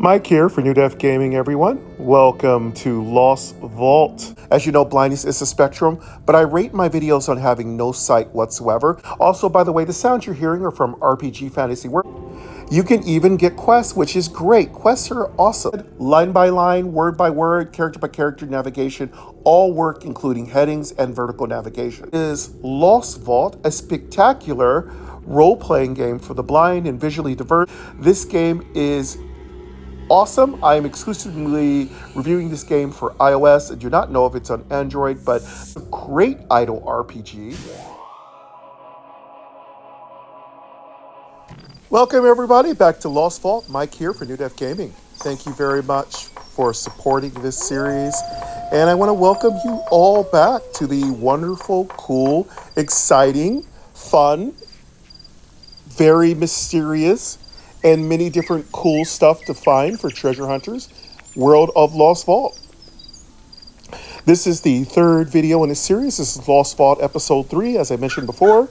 Mike here for Newdeath Gaming, everyone. Welcome to Lost Vault. As you know, blindness is a spectrum, but I rate my videos on having no sight whatsoever. Also, by the way, the sounds you're hearing are from RPG Fantasy World. You can even get quests, which is great. Quests are awesome. Line by line, word by word, character by character navigation, all work, including headings and vertical navigation. It is Lost Vault, a spectacular role-playing game for the blind and visually diverse. This game is awesome. I am exclusively reviewing this game for iOS. I do not know if it's on Android, but it's a great idle RPG. Welcome everybody back to Lost Vault. Mike here for Newdeath Gaming. Thank you very much for supporting this series. And I want to welcome you all back to the wonderful, cool, exciting, fun, very mysterious, and many different cool stuff to find for treasure hunters, World of Lost Vault. This is the third video in a series. This is Lost Vault Episode 3, as I mentioned before.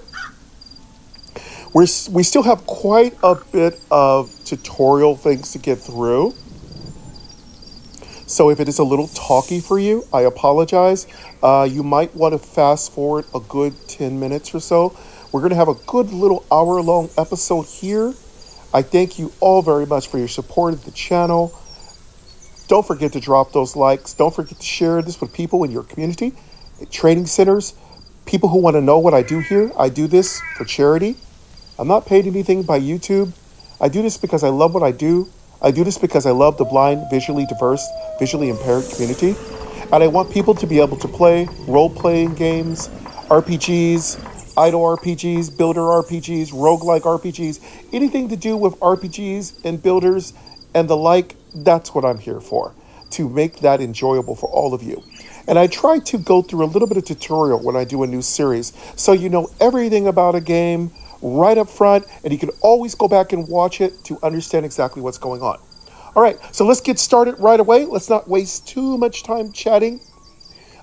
We still have quite a bit of tutorial things to get through. So if it is a little talky for you, I apologize. You might want to fast forward a good 10 minutes or so. We're going to have a good little hour-long episode here. I thank you all very much for your support of the channel. Don't forget to drop those likes. Don't forget to share this with people in your community, training centers, people who want to know what I do here. I do this for charity. I'm not paid anything by YouTube. I do this because I love what I do. I do this because I love the blind, visually diverse, visually impaired community. And I want people to be able to play role-playing games, RPGs, idle RPGs, builder RPGs, roguelike RPGs, anything to do with RPGs and builders and the like. That's what I'm here for, to make that enjoyable for all of you. And I try to go through a little bit of tutorial when I do a new series, so you know everything about a game right up front, and you can always go back and watch it to understand exactly what's going on. All right, so let's get started right away. Let's not waste too much time chatting.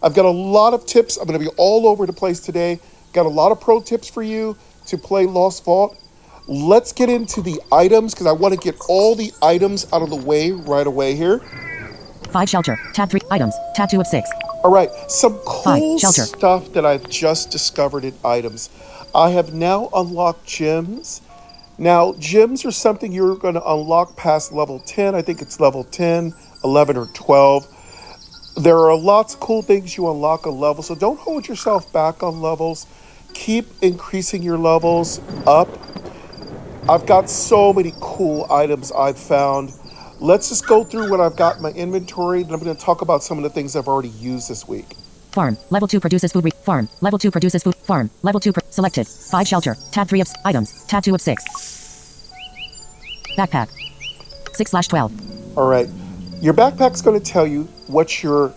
I've got a lot of tips. I'm going to be all over the place today. Got a lot of pro tips for you to play Lost Vault. Let's get into the items, because I want to get all the items out of the way right away here. 5 shelter, tab 3 items, tab 2 of 6. All right, some cool stuff that I've just discovered in items. I have now unlocked gems. Now, gems are something you're going to unlock past level 10. I think it's level 10, 11, or 12. There are lots of cool things you unlock a level, so don't hold yourself back on levels. Keep increasing your levels up. I've got so many cool items I've found. Let's just go through what I've got in my inventory, and I'm going to talk about some of the things I've already used this week. Farm, level 2 produces food. Farm, level 2 produces food. Farm, level 2 selected. 5 shelter, tab 3 of items, tab 2 of 6. Backpack, 6/12. All right. Your backpack's going to tell you what your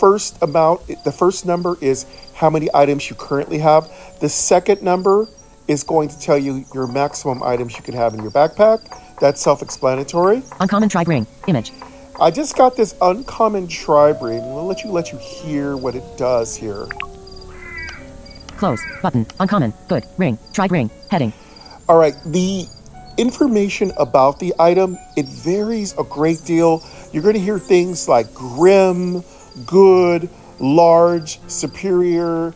first amount, the first number is how many items you currently have. The second number is going to tell you your maximum items you can have in your backpack. That's self-explanatory. Uncommon tribe ring, image. I just got this uncommon tribe ring. We'll let you hear what it does here. Close, button, uncommon, good, ring, tribe ring, heading. All right, the information about the item, it varies a great deal. You're going to hear things like grim, good, large, superior.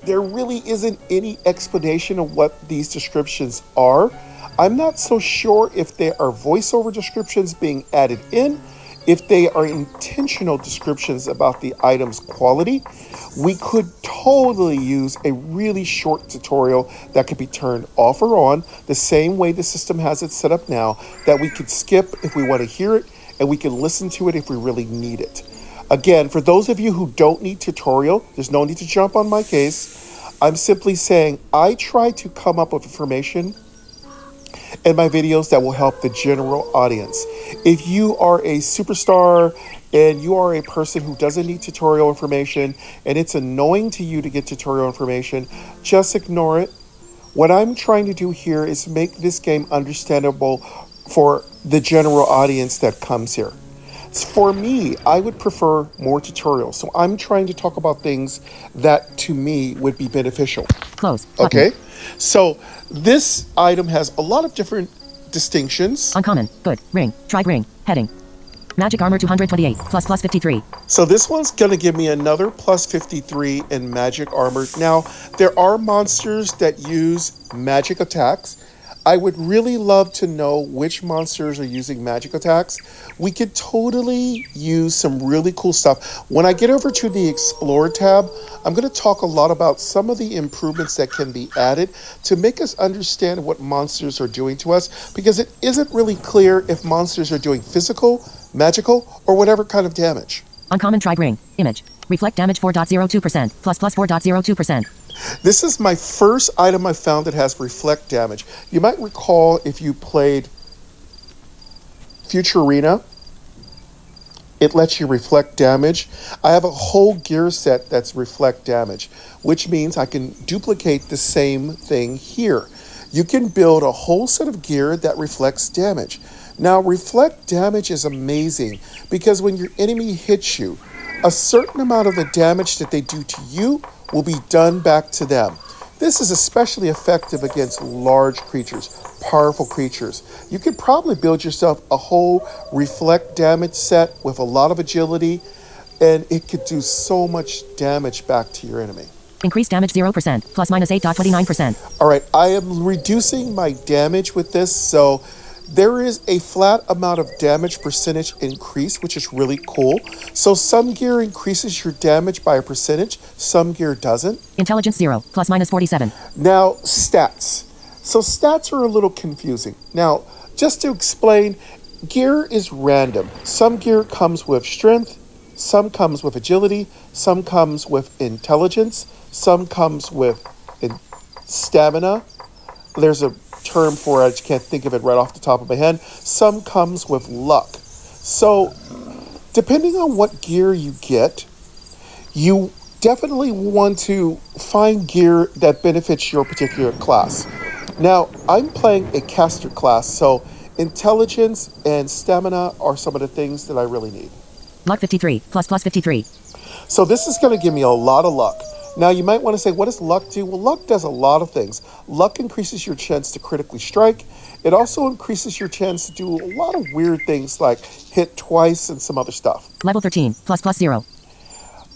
There really isn't any explanation of what these descriptions are. I'm not so sure if they are voiceover descriptions being added in, if they are intentional descriptions about the item's quality. We could totally use a really short tutorial that could be turned off or on, the same way the system has it set up now, that we could skip if we want to hear it, and we can listen to it if we really need it. Again, for those of you who don't need tutorial, there's no need to jump on my case. I'm simply saying I try to come up with information in my videos that will help the general audience. If you are a superstar and you are a person who doesn't need tutorial information and it's annoying to you to get tutorial information, just ignore it. What I'm trying to do here is make this game understandable for the general audience that comes here. For me, I would prefer more tutorials. So I'm trying to talk about things that to me would be beneficial. Close. Okay. So this item has a lot of different distinctions. Uncommon. Good. Ring. Tried ring. Heading. Magic armor 228. Plus 53. So this one's going to give me another plus 53 in magic armor. Now, there are monsters that use magic attacks. I would really love to know which monsters are using magic attacks. We could totally use some really cool stuff. When I get over to the Explore tab, I'm going to talk a lot about some of the improvements that can be added to make us understand what monsters are doing to us, because it isn't really clear if monsters are doing physical, magical, or whatever kind of damage. Uncommon tried ring. Image. Reflect damage 4.02%. Plus 4.02%. This is my first item I found that has reflect damage. You might recall if you played Future Arena, it lets you reflect damage. I have a whole gear set that's reflect damage, which means I can duplicate the same thing here. You can build a whole set of gear that reflects damage. Now, reflect damage is amazing because when your enemy hits you, a certain amount of the damage that they do to you will be done back to them. This is especially effective against large creatures, powerful creatures. You could probably build yourself a whole reflect damage set with a lot of agility, and it could do so much damage back to your enemy. Increase damage 0%. Plus minus 8.29%. All right, I am reducing my damage with this, so there is a flat amount of damage percentage increase, which is really cool. So some gear increases your damage by a percentage, some gear doesn't. Intelligence 0. Plus minus 47. Now, stats. So stats are a little confusing. Now, just to explain, gear is random. Some gear comes with strength, some comes with agility, some comes with intelligence, some comes with stamina. There's a term for it, I just can't think of it right off the top of my head. Some comes with luck. So, depending on what gear you get, you definitely want to find gear that benefits your particular class. Now, I'm playing a caster class, so intelligence and stamina are some of the things that I really need. Luck 53. Plus 53. So this is going to give me a lot of luck. Now, you might want to say, what does luck do? Well, luck does a lot of things. Luck increases your chance to critically strike. It also increases your chance to do a lot of weird things like hit twice and some other stuff. Level 13. Plus 0.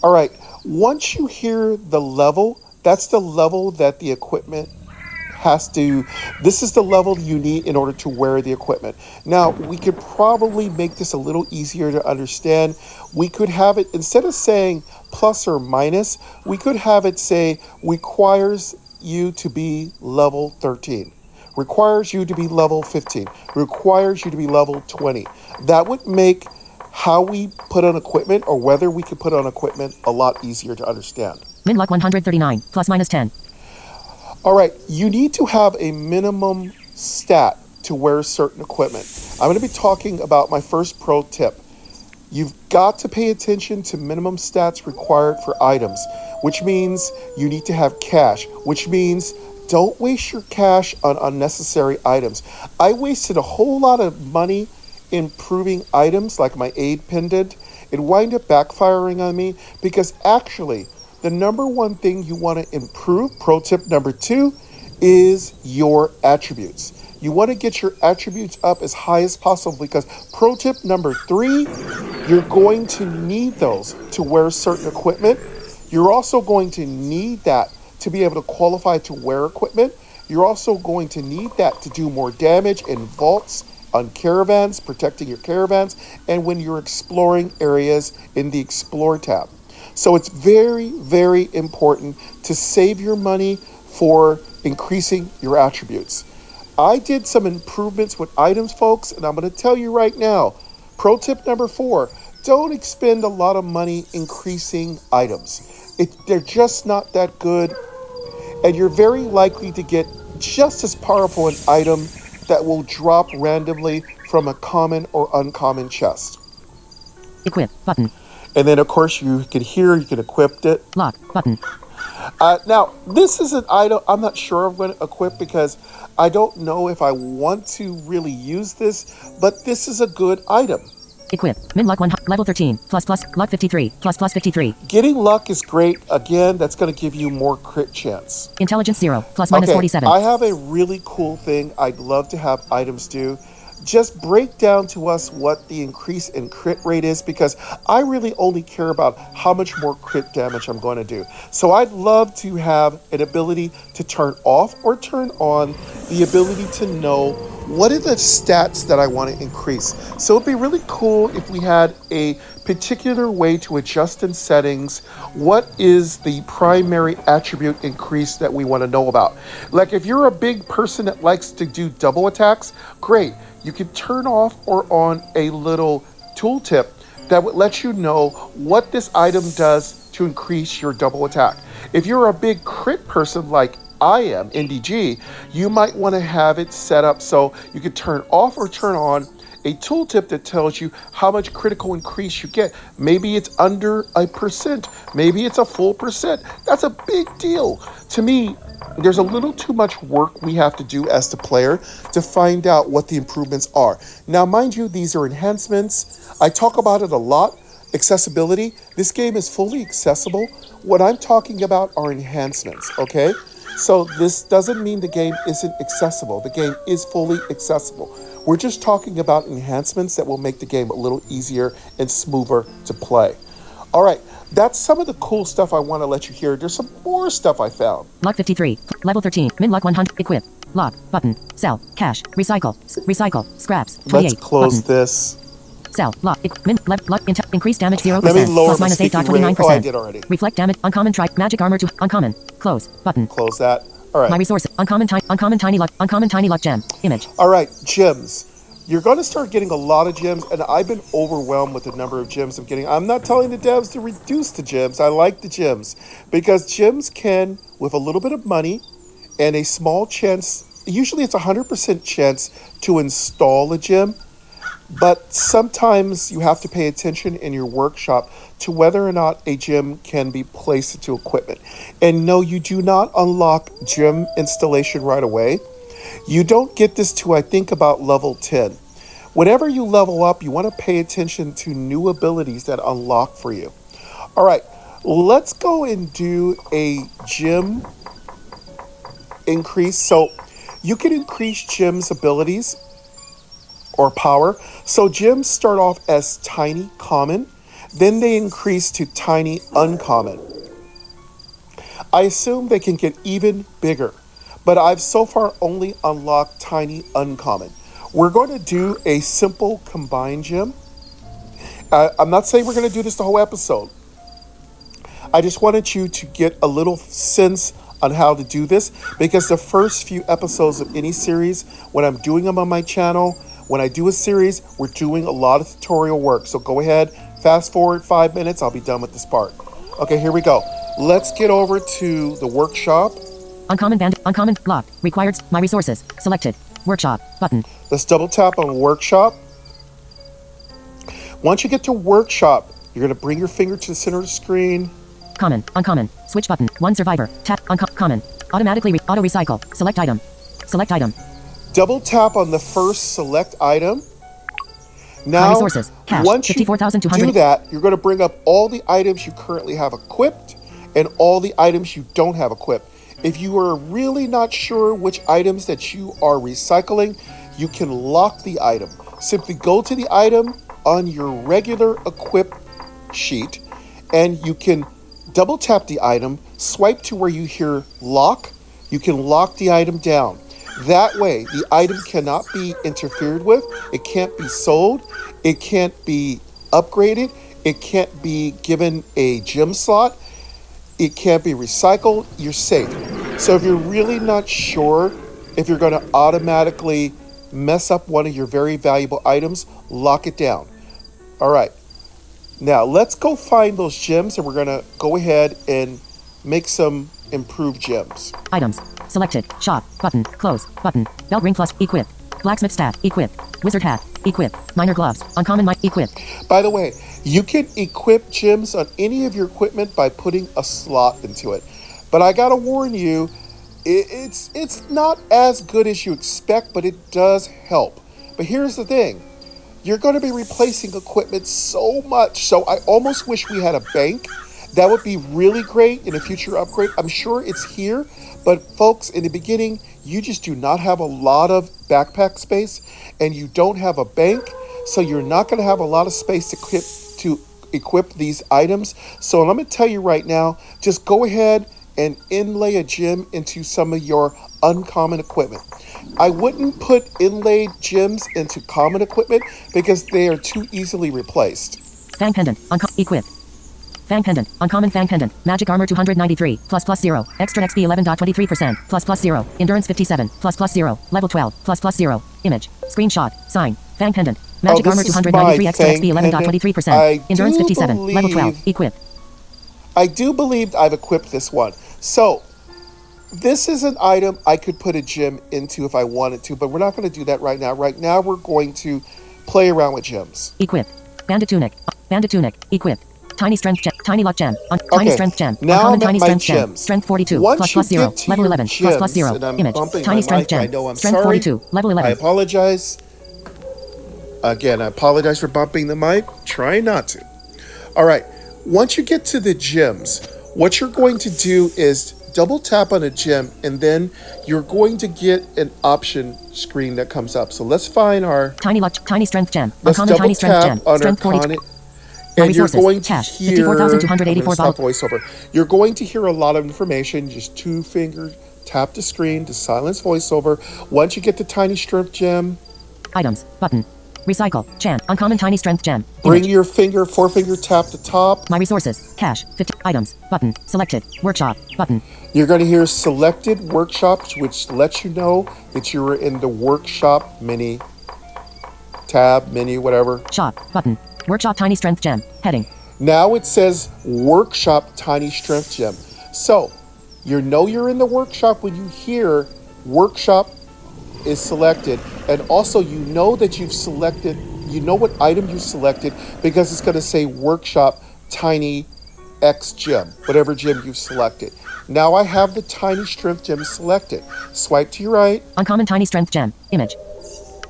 All right. Once you hear the level, that's the level that the equipment has to, this is the level you need in order to wear the equipment. Now, we could probably make this a little easier to understand. We could have it, instead of saying plus or minus, we could have it say requires you to be level 13, requires you to be level 15, requires you to be level 20. That would make how we put on equipment or whether we could put on equipment a lot easier to understand. Min luck 139. Plus minus 10. All right, you need to have a minimum stat to wear certain equipment. I'm going to be talking about my first pro tip. You've got to pay attention to minimum stats required for items, which means you need to have cash, which means don't waste your cash on unnecessary items. I wasted a whole lot of money improving items like my aid pendant. It wound up backfiring on me because actually, the number one thing you want to improve, pro tip number 2, is your attributes. You want to get your attributes up as high as possible because pro tip number 3, you're going to need those to wear certain equipment. You're also going to need that to be able to qualify to wear equipment. You're also going to need that to do more damage in vaults, on caravans, protecting your caravans, and when you're exploring areas in the Explore tab. So it's very, very important to save your money for increasing your attributes. I did some improvements with items, folks, and I'm going to tell you right now, pro tip number 4, don't expend a lot of money increasing items. They're just not that good, and you're very likely to get just as powerful an item that will drop randomly from a common or uncommon chest. Equip button. And then, of course, you can equip it. Lock button. Now, this is an item I'm not sure I'm going to equip because I don't know if I want to really use this, but this is a good item. Equip. Min luck 1. Level 13. Plus plus. Luck 53. Plus plus 53. Getting luck is great. Again, that's going to give you more crit chance. Intelligence 0. Plus minus Okay, 47. I have a really cool thing I'd love to have items do. Just break down to us what the increase in crit rate is, because I really only care about how much more crit damage I'm going to do. So I'd love to have an ability to turn off or turn on the ability to know what are the stats that I want to increase. So it'd be really cool if we had a particular way to adjust in settings what is the primary attribute increase that we want to know about. Like if you're a big person that likes to do double attacks, great. You can turn off or on a little tooltip that would let you know what this item does to increase your double attack. If you're a big crit person like I am, NDG, you might want to have it set up so you can turn off or turn on a tooltip that tells you how much critical increase you get. Maybe it's under 1%, maybe it's a full percent. That's a big deal. To me, there's a little too much work we have to do as the player to find out what the improvements are. Now, mind you, these are enhancements. I talk about it a lot. Accessibility. This game is fully accessible. What I'm talking about are enhancements, okay? So this doesn't mean the game isn't accessible. The game is fully accessible. We're just talking about enhancements that will make the game a little easier and smoother to play. All right, that's some of the cool stuff I want to let you hear. There's some more stuff I found. Luck 53. Level 13. Min luck 100. Equip. Lock. Button. Sell. Cash. Recycle. Recycle. Scraps. 28. Let's close button. this. Sell. Lock. Min. Luck. Increase damage 0%. Let me lower plus my minus speaking 8.29%. rate. Oh, I did already. Reflect damage. Uncommon. Try. Magic armor to. Uncommon. Close. Button. Close that. All right. My resource. Uncommon tiny luck. Uncommon tiny luck gem. Image. All right, gems. You're going to start getting a lot of gems, and I've been overwhelmed with the number of gems I'm getting. I'm not telling the devs to reduce the gems. I like the gems because gems can, with a little bit of money and a small chance, usually it's 100% chance to install a gem, but sometimes you have to pay attention in your workshop to whether or not a gem can be placed into equipment. And no, you do not unlock gem installation right away. You don't get this to, I think, about level 10. Whenever you level up, you want to pay attention to new abilities that unlock for you. All right, let's go and do a gem increase. So you can increase gems' abilities or power. So gems start off as tiny common, then they increase to tiny uncommon. I assume they can get even bigger, but I've so far only unlocked tiny uncommon. We're going to do a simple combined gem. I'm not saying we're going to do this the whole episode. I just wanted you to get a little sense on how to do this, because the first few episodes of any series, when I'm doing them on my channel, when I do a series, we're doing a lot of tutorial work. So go ahead, fast forward 5 minutes, I'll be done with this part. Okay, here we go. Let's get over to the workshop. Uncommon bandit. Uncommon. Lock. Required. My resources. Selected. Workshop. Button. Let's double tap on workshop. Once you get to workshop, you're going to bring your finger to the center of the screen. Common. Uncommon. Switch button. One survivor. Tap. Common. Automatically. Auto recycle. Select item. Select item. Double tap on the first select item. My Now, resources. Cash. once you 54,200. do that, you're going to bring up all the items you currently have equipped and all the items you don't have equipped. If you are really not sure which items that you are recycling, you can lock the item. Simply go to the item on your regular equip sheet, and you can double tap the item, swipe to where you hear lock. You can lock the item down. That way, the item cannot be interfered with. It can't be sold. It can't be upgraded. It can't be given a gem slot. It can't be recycled. You're safe. So if you're really not sure if you're going to automatically mess up one of your very valuable items, lock it down. All right. Now let's go find those gems, and we're going to go ahead and make some improved gems. Items. Selected. Shop. Button. Close. Button. Belt ring plus. Equip. Blacksmith staff. Equip. Wizard hat. Equip. Miner gloves. Uncommon mic. Equip. By the way, you can equip gems on any of your equipment by putting a slot into it. But I gotta warn you, it's not as good as you expect, but it does help. But here's the thing. you're going to be replacing equipment so much. So I almost wish we had a bank. That would be really great in a future upgrade. I'm sure it's here, but folks, in the beginning, you just do not have a lot of backpack space, and you don't have a bank, so you're not going to have a lot of space to equip these items. So let me tell you right now, just go ahead and inlay a gem into some of your uncommon equipment. I wouldn't put inlaid gems into common equipment because they are too easily replaced. Fang pendant. Equip. Fang pendant. Uncommon fang pendant. Magic armor 293. ++ 0. Extra XP 11.23%. ++ 0. Endurance 57. ++ 0. Level 12. ++ 0. Image. Screenshot. Sign. Fang pendant. Magic armor 293. Extra XP 11.23%. Endurance 57. Level 12. Equip. I do believe I've equipped this one. So, this is an item I could put a gem into if I wanted to, but we're not going to do that right now. Right now, we're going to play around with gems. Equip. Bandit tunic. Bandit tunic. Equip. Tiny strength gem. Tiny luck gem. Tiny strength gem. Now Uncommon tiny strength gem. gems. Strength 42. Once ++ 0. to Level your 11. gems, ++ 0. and I'm Image. bumping Tiny my strength mic, I gem. know I'm Strength sorry. 42. Level I 11. apologize. Again, I apologize for bumping the mic. Try not to. All right. Once you get to the gems, what you're going to do is double tap on a gem, and then you're going to get an option screen that comes up. So let's find our Tiny luck. Tiny strength gem. let's Uncommon double tiny strength tap gem. on our Strength 42. con and you're resources. going to Cash. hear 54,284 stop voiceover. You're going to hear a lot of information. Just 2 fingers tap the screen to silence voiceover. Once you get the tiny strength gem, Items. Button. Recycle. Chant. Uncommon tiny strength gem. bring Image. your finger, 4-finger tap the top. My resources. Cash. 50. Items. Button. Selected. Workshop. Button. You're going to hear selected workshops, which lets you know that you're in the workshop mini tab, menu, whatever. Shop. Button. Workshop tiny strength gem. Heading. Now it says workshop tiny strength gem. So you know you're in the workshop when you hear workshop is selected, and also you know that you've selected, you know what item you selected because it's going to say workshop tiny X gem, whatever gem you've selected. Now I have the tiny strength gem selected. Swipe to your right. Uncommon tiny strength gem. Image.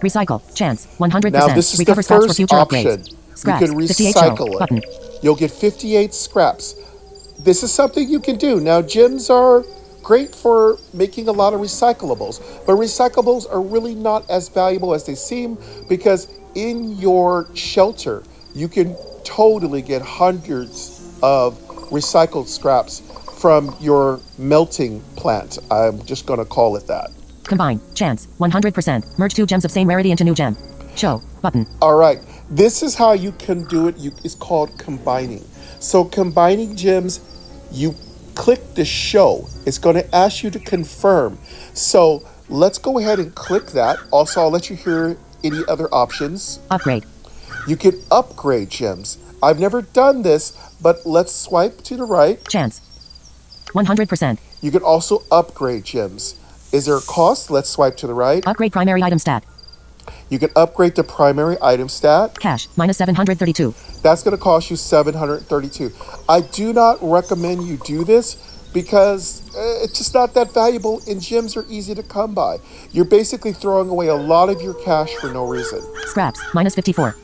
Recycle. Chance. 100%. Now this is Recover the scraps for first future option. upgrades. Scraps. You can 58 recycle show. it. Button. You'll get 58 scraps. This is something you can do. Now gems are great for making a lot of recyclables, but recyclables are really not as valuable as they seem because in your shelter you can totally get hundreds of recycled scraps from your melting plant. I'm just going to call it that. Combine. Chance. 100%. Merge 2 gems of same rarity into new gem. Show. Button. All right. This is how you can do it. It's called combining. So combining gems, you click the show. It's going to ask you to confirm. So let's go ahead and click that. Also, I'll let you hear any other options. Upgrade. You can upgrade gems. I've never done this, but let's swipe to the right. Chance. 100%. You can also upgrade gems. Is there a cost? Let's swipe to the right. Upgrade primary item stat. You can upgrade the primary item stat. Cash. Minus 732. That's going to cost you 732. I do not recommend you do this because it's just not that valuable, and gems are easy to come by. You're basically throwing away a lot of your cash for no reason. Scraps. Minus 54.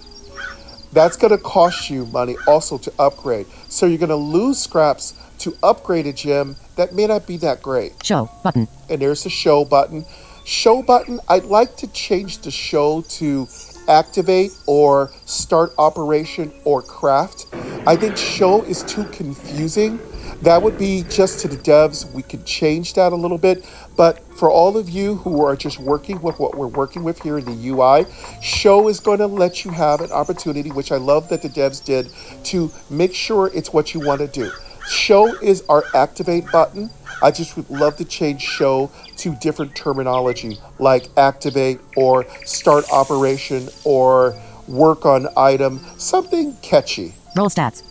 That's going to cost you money also to upgrade. So you're going to lose scraps to upgrade a gem that may not be that great. Show. Button. And there's the show button. Show button, I'd like to change the show to activate or start operation or craft. I think show is too confusing. That would be just to the devs. We could change that a little bit. But for all of you who are just working with what we're working with here in the UI, show is going to let you have an opportunity, which I love that the devs did, to make sure it's what you want to do. Show is our activate button. I just would love to change show to different terminology like activate or start operation or work on item, something catchy. Roll stats.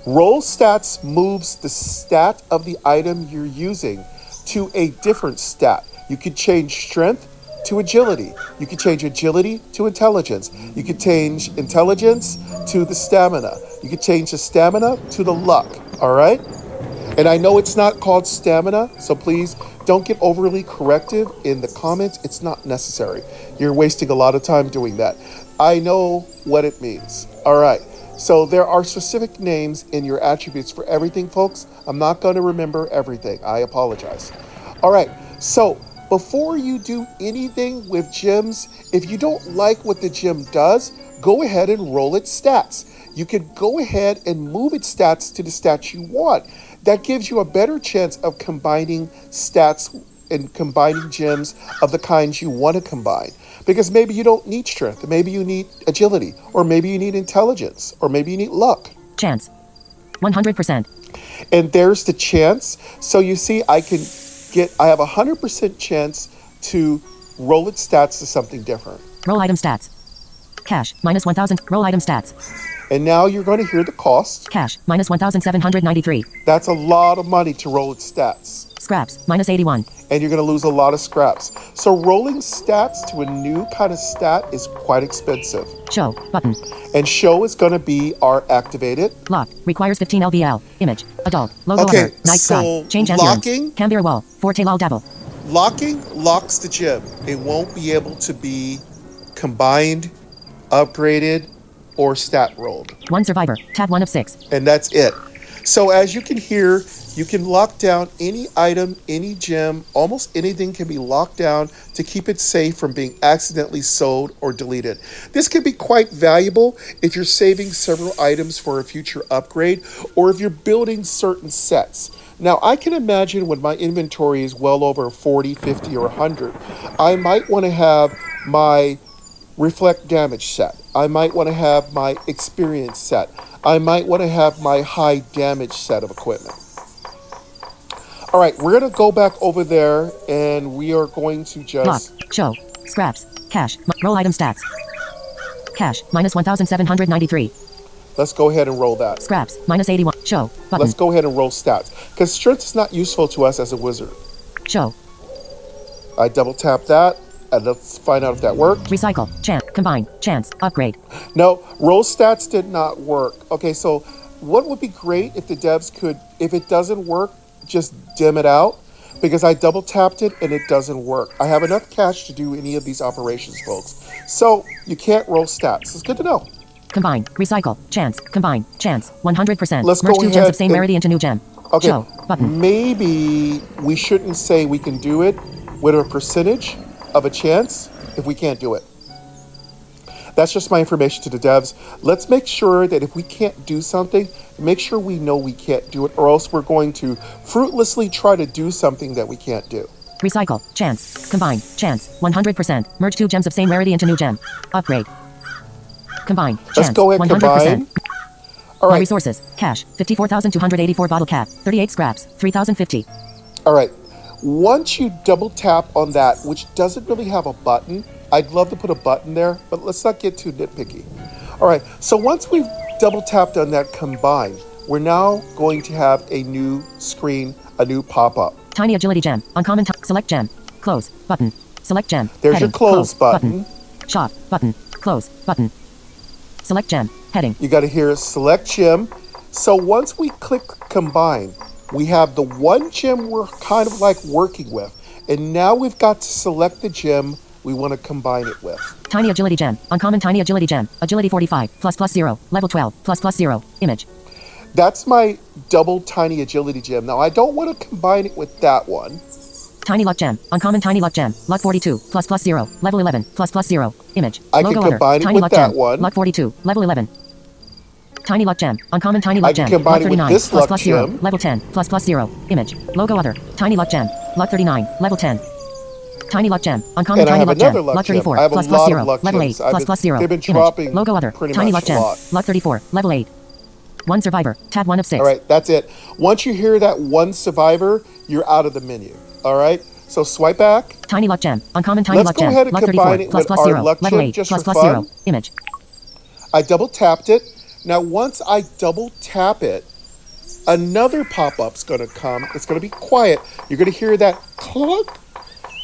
Roll stats moves the stat of the item you're using to a different stat. You could change strength to agility. You could change agility to intelligence. You could change intelligence to the stamina. You could change the stamina to the luck. All right? And I know it's not called stamina, so please don't get overly corrective in the comments. It's not necessary. You're wasting a lot of time doing that. I know what it means. All right. So there are specific names in your attributes for everything, folks. I'm not going to remember everything. I apologize. All right. So before you do anything with gems, if you don't like what the gem does, go ahead and roll its stats. You can go ahead and move its stats to the stats you want. That gives you a better chance of combining stats and combining gems of the kinds you want to combine. Because maybe you don't need strength, maybe you need agility, or maybe you need intelligence, or maybe you need luck. Chance. 100%. And there's the chance. So you see, I have a 100% chance to roll its stats to something different. Roll item stats. Cash, minus 1,000. Roll item stats. And now you're going to hear the cost. Cash, minus 1,793. That's a lot of money to roll its stats. Scraps, minus 81. And you're going to lose a lot of scraps. So rolling stats to a new kind of stat is quite expensive. Show, button. And show is going to be our activated. Lock, requires 15 LVL. Image, adult, logo Okay, other, night so sky, change locking- endurance, Cambier wall, forte lal devil. Locking locks the gem. It won't be able to be combined, upgraded, or stat rolled. One survivor, tab 1 of 6. And that's it. So as you can hear, you can lock down any item, any gem, almost anything can be locked down to keep it safe from being accidentally sold or deleted. This can be quite valuable if you're saving several items for a future upgrade or if you're building certain sets. Now, I can imagine when my inventory is well over 40, 50, or 100, I might want to have my reflect damage set. I might want to have my experience set. I might want to have my high damage set of equipment. All right, we're going to go back over there and we are going to just... Lock, show, scraps, cash, roll item stats. Cash, minus 1,793. Let's go ahead and roll that. Scraps, minus 81. Show, button. Let's go ahead and roll stats. Because strength is not useful to us as a wizard. Show. I double tap that. And let's find out if that worked. Recycle, chance, combine, chance, upgrade. No, roll stats did not work. Okay, so what would be great if the devs could, if it doesn't work, just dim it out? Because I double tapped it and it doesn't work. I have enough cash to do any of these operations, folks. So you can't roll stats. It's good to know. Combine, recycle, chance, combine, chance, 100%. Let's merge go 2 ahead gems of same and- rarity into new gem. Okay, Show, button. maybe we shouldn't say we can do it with a percentage of a chance if we can't do it. That's just my information to the devs. Let's make sure that if we can't do something, make sure we know we can't do it, or else we're going to fruitlessly try to do something that we can't do. Recycle, chance, combine, chance, 100%. Merge 2 gems of same rarity into new gem. Upgrade. Combine, chance, Let's go ahead and 100%. combine. All My right, resources, cash, 54,284 bottle cap, 38 scraps, 3,050. all right. Once you double tap on that, which doesn't really have a button, I'd love to put a button there, but let's not get too nitpicky. All right, so once we've double tapped on that combine, we're now going to have a new screen, a new pop-up. Tiny agility gem, uncommon, select gem, close, button, select gem. There's heading, your close button. Shop, button, close, button. Select gem, heading. You got to hear select gem. So once we click combine, we have the one gem we're kind of like working with. And now we've got to select the gem we want to combine it with. Tiny agility gem, uncommon tiny agility gem, agility 45, plus plus 0, level 12, plus plus 0, image. That's my double tiny agility gem. Now I don't want to combine it with that one. Tiny luck gem, uncommon tiny luck gem, luck 42, plus plus 0, level 11, plus plus 0, image. I Logo can other, combine it tiny with luck that gem, one. luck 42, level 11. Tiny luck gem, uncommon tiny I luck can gem, combine luck it with 39, this plus luck plus 0, gem. level 10, plus plus 0, image. Logo other, tiny luck gem, luck 39, level 10. Tiny luck gem, uncommon And I tiny have luck gem, another luck luck gem. 34, I have a plus plus lot of 0, luck level 8, gems. plus plus 0, they've been image. dropping Logo other, pretty tiny much luck a gem, lot. luck 34, level 8. One survivor, tab 1 of 6. All right, that's it. Once you hear that one survivor, you're out of the menu. All right, so swipe back. Tiny luck gem, uncommon tiny Let's luck go gem, ahead and luck combine 34, it plus with plus our 0, luck level gem 8, just plus for plus 0, fun. image. I double tapped it. Now, once I double tap it, another pop-up's going to come. It's going to be quiet. You're going to hear that clunk.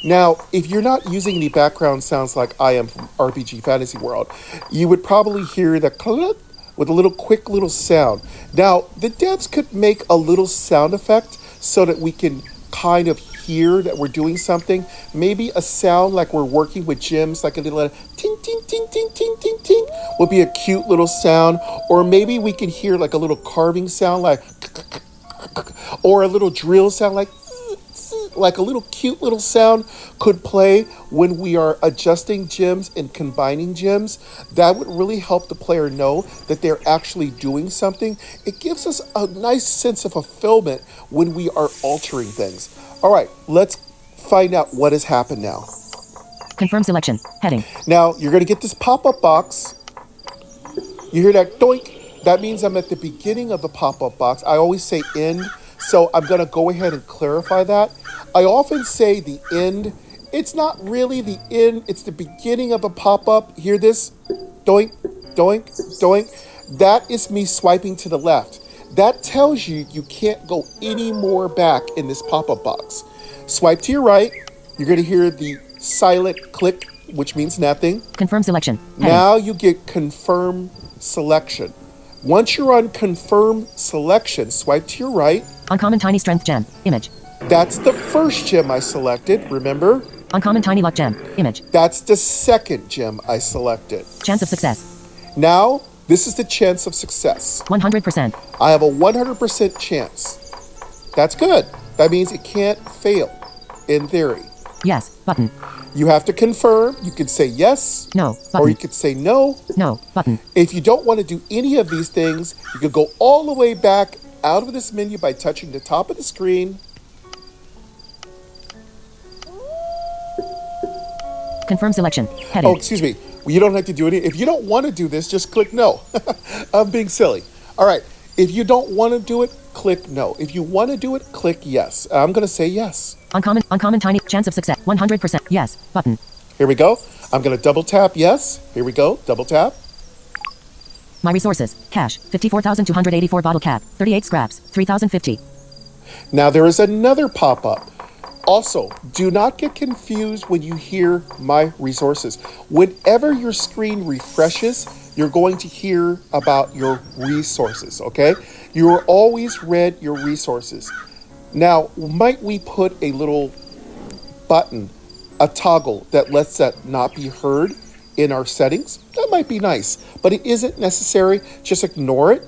Now, if you're not using any background sounds like I am from RPG Fantasy World, you would probably hear the clunk with a little quick little sound. Now, the devs could make a little sound effect so that we can kind of hear that we're doing something. Maybe a sound like we're working with gems, like a little ting, ting, ting, ting, ting, ting, ting, would be a cute little sound. Or maybe we can hear like a little carving sound, like, or a little drill sound, like a little cute little sound could play when we are adjusting gems and combining gems. That would really help the player know that they're actually doing something. It gives us a nice sense of fulfillment when we are altering things. All right, let's find out what has happened now. Confirm selection. Heading. Now, you're going to get this pop-up box. You hear that doink? That means I'm at the beginning of the pop-up box. I always say end, so I'm going to go ahead and clarify that. I often say the end. It's not really the end. It's the beginning of a pop-up. Hear this? Doink, doink, doink. That is me swiping to the left. That tells you you can't go any more back in this pop-up box. Swipe to your right. You're going to hear the silent click, which means nothing. Confirm selection. Heading. Now you get confirm selection. Once you're on confirm selection, swipe to your right. Uncommon tiny strength gem. Image. That's the first gem I selected, remember? Uncommon tiny luck gem. Image. That's the second gem I selected. Chance of success. Now, this is the chance of success. 100%. I have a 100% chance. That's good. That means it can't fail, in theory. Yes. Button. You have to confirm. You could say yes. No. Button. Or you could say no. No. Button. If you don't want to do any of these things, you could go all the way back out of this menu by touching the top of the screen. Confirm selection. Heading. Oh, excuse me. Well, you don't have to do any. If you don't want to do this, just click no. I'm being silly. All right. If you don't want to do it, click no. If you want to do it, click yes. I'm going to say yes. Uncommon tiny chance of success. 100%. Yes. Button. Here we go. I'm going to double tap yes. Here we go. Double tap. My resources. Cash. 54,284 bottle cap. 38 scraps. 3,050. Now there is another pop-up. Also, do not get confused when you hear my resources. Whenever your screen refreshes, you're going to hear about your resources, okay? You are always read your resources. Now, might we put a little button, a toggle that lets that not be heard in our settings? That might be nice, but it isn't necessary. Just ignore it.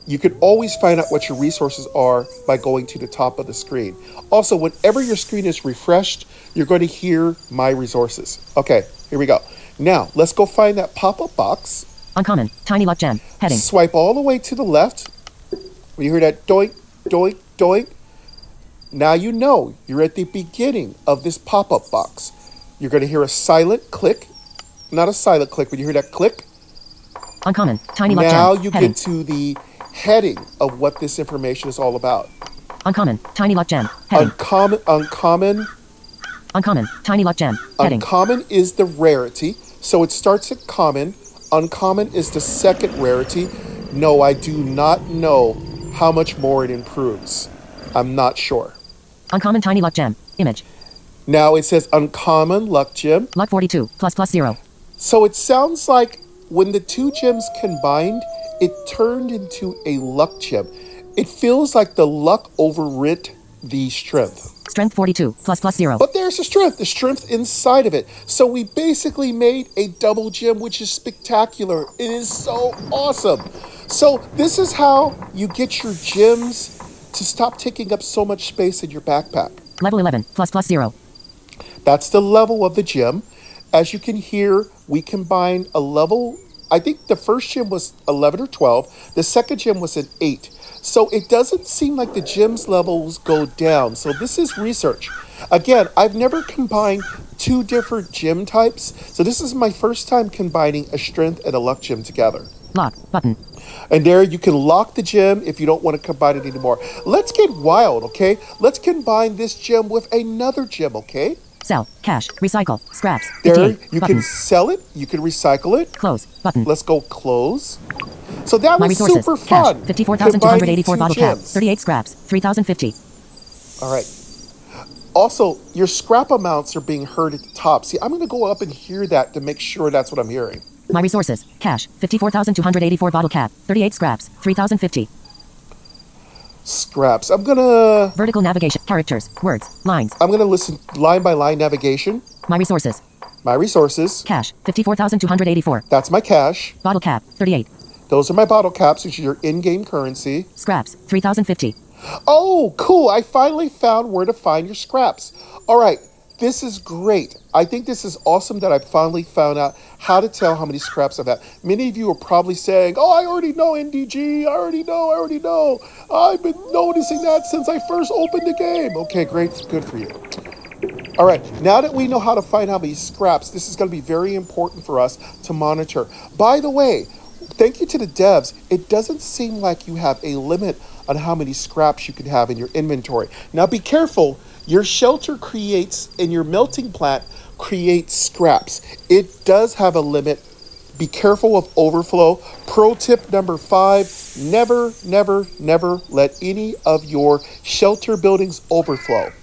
You can always find out what your resources are by going to the top of the screen. Also, whenever your screen is refreshed, you're going to hear my resources. Okay, here we go. Now, let's go find that pop-up box. Uncommon tiny luck gem. Heading. Swipe all the way to the left. When you hear that doink, doink, doink, now you know you're at the beginning of this pop-up box. You're going to hear a silent click. Not a silent click, but you hear that click. Uncommon tiny luck gem. Now you Heading. get to the heading of what this information is all about. Uncommon tiny luck gem. Heading. Uncommon tiny luck gem. Heading. Uncommon is the rarity, so it starts at common. Uncommon is the second rarity. No, I do not know how much more it improves. I'm not sure. Uncommon tiny luck gem. Image. Now it says uncommon luck gem. Luck 42 plus 0. So it sounds like when the two gems combined, it turned into a luck gem. It feels like the luck overrid the strength. Strength 42 plus 0. But there's the strength inside of it. So we basically made a double gem, which is spectacular. It is so awesome. So this is how you get your gems to stop taking up so much space in your backpack. Level 11 plus 0. That's the level of the gem. As you can hear, we combined a level. I think the first gem was 11 or 12. The second gem was an 8. So it doesn't seem like the gems levels go down. So this is research. Again, I've never combined two different gem types. So this is my first time combining a strength and a luck gem together. Lock button. And there you can lock the gem if you don't want to combine it anymore. Let's get wild, okay? Let's combine this gem with another gem, okay? Sell, cash, recycle, scraps. There, 58, you button. can sell it, you can recycle it. Close button. Let's go close. So that My was resources. super Cash, fun. 54,284 combining bottle two cap. gems. 38 scraps. 3,050. All right. Also, your scrap amounts are being heard at the top. See, I'm going to go up and hear that to make sure that's what I'm hearing. My resources. Cash, 54,284 bottle cap. 38 scraps. 3,050. Scraps. I'm gonna Vertical navigation. Characters. Words. Lines. listen line by line navigation. My resources. My resources. Cash. 54,284. That's my cash. Bottle cap. 38. Those are my bottle caps, which is your in-game currency. Scraps. 3,050. Oh, cool. I finally found where to find your scraps. All right. This is great. I think this is awesome that I finally found out how to tell how many scraps I've had. Many of you are probably saying, oh, I already know NDG. I already know. I've been noticing that since I first opened the game. Okay, great. Good for you. All right. Now that we know how to find how many scraps, this is going to be very important for us to monitor. By the way, thank you to the devs. It doesn't seem like you have a limit on how many scraps you can have in your inventory. Now be careful. Your shelter creates, and your melting plant creates scraps. It does have a limit. Be careful of overflow. Pro tip number 5, never let any of your shelter buildings overflow.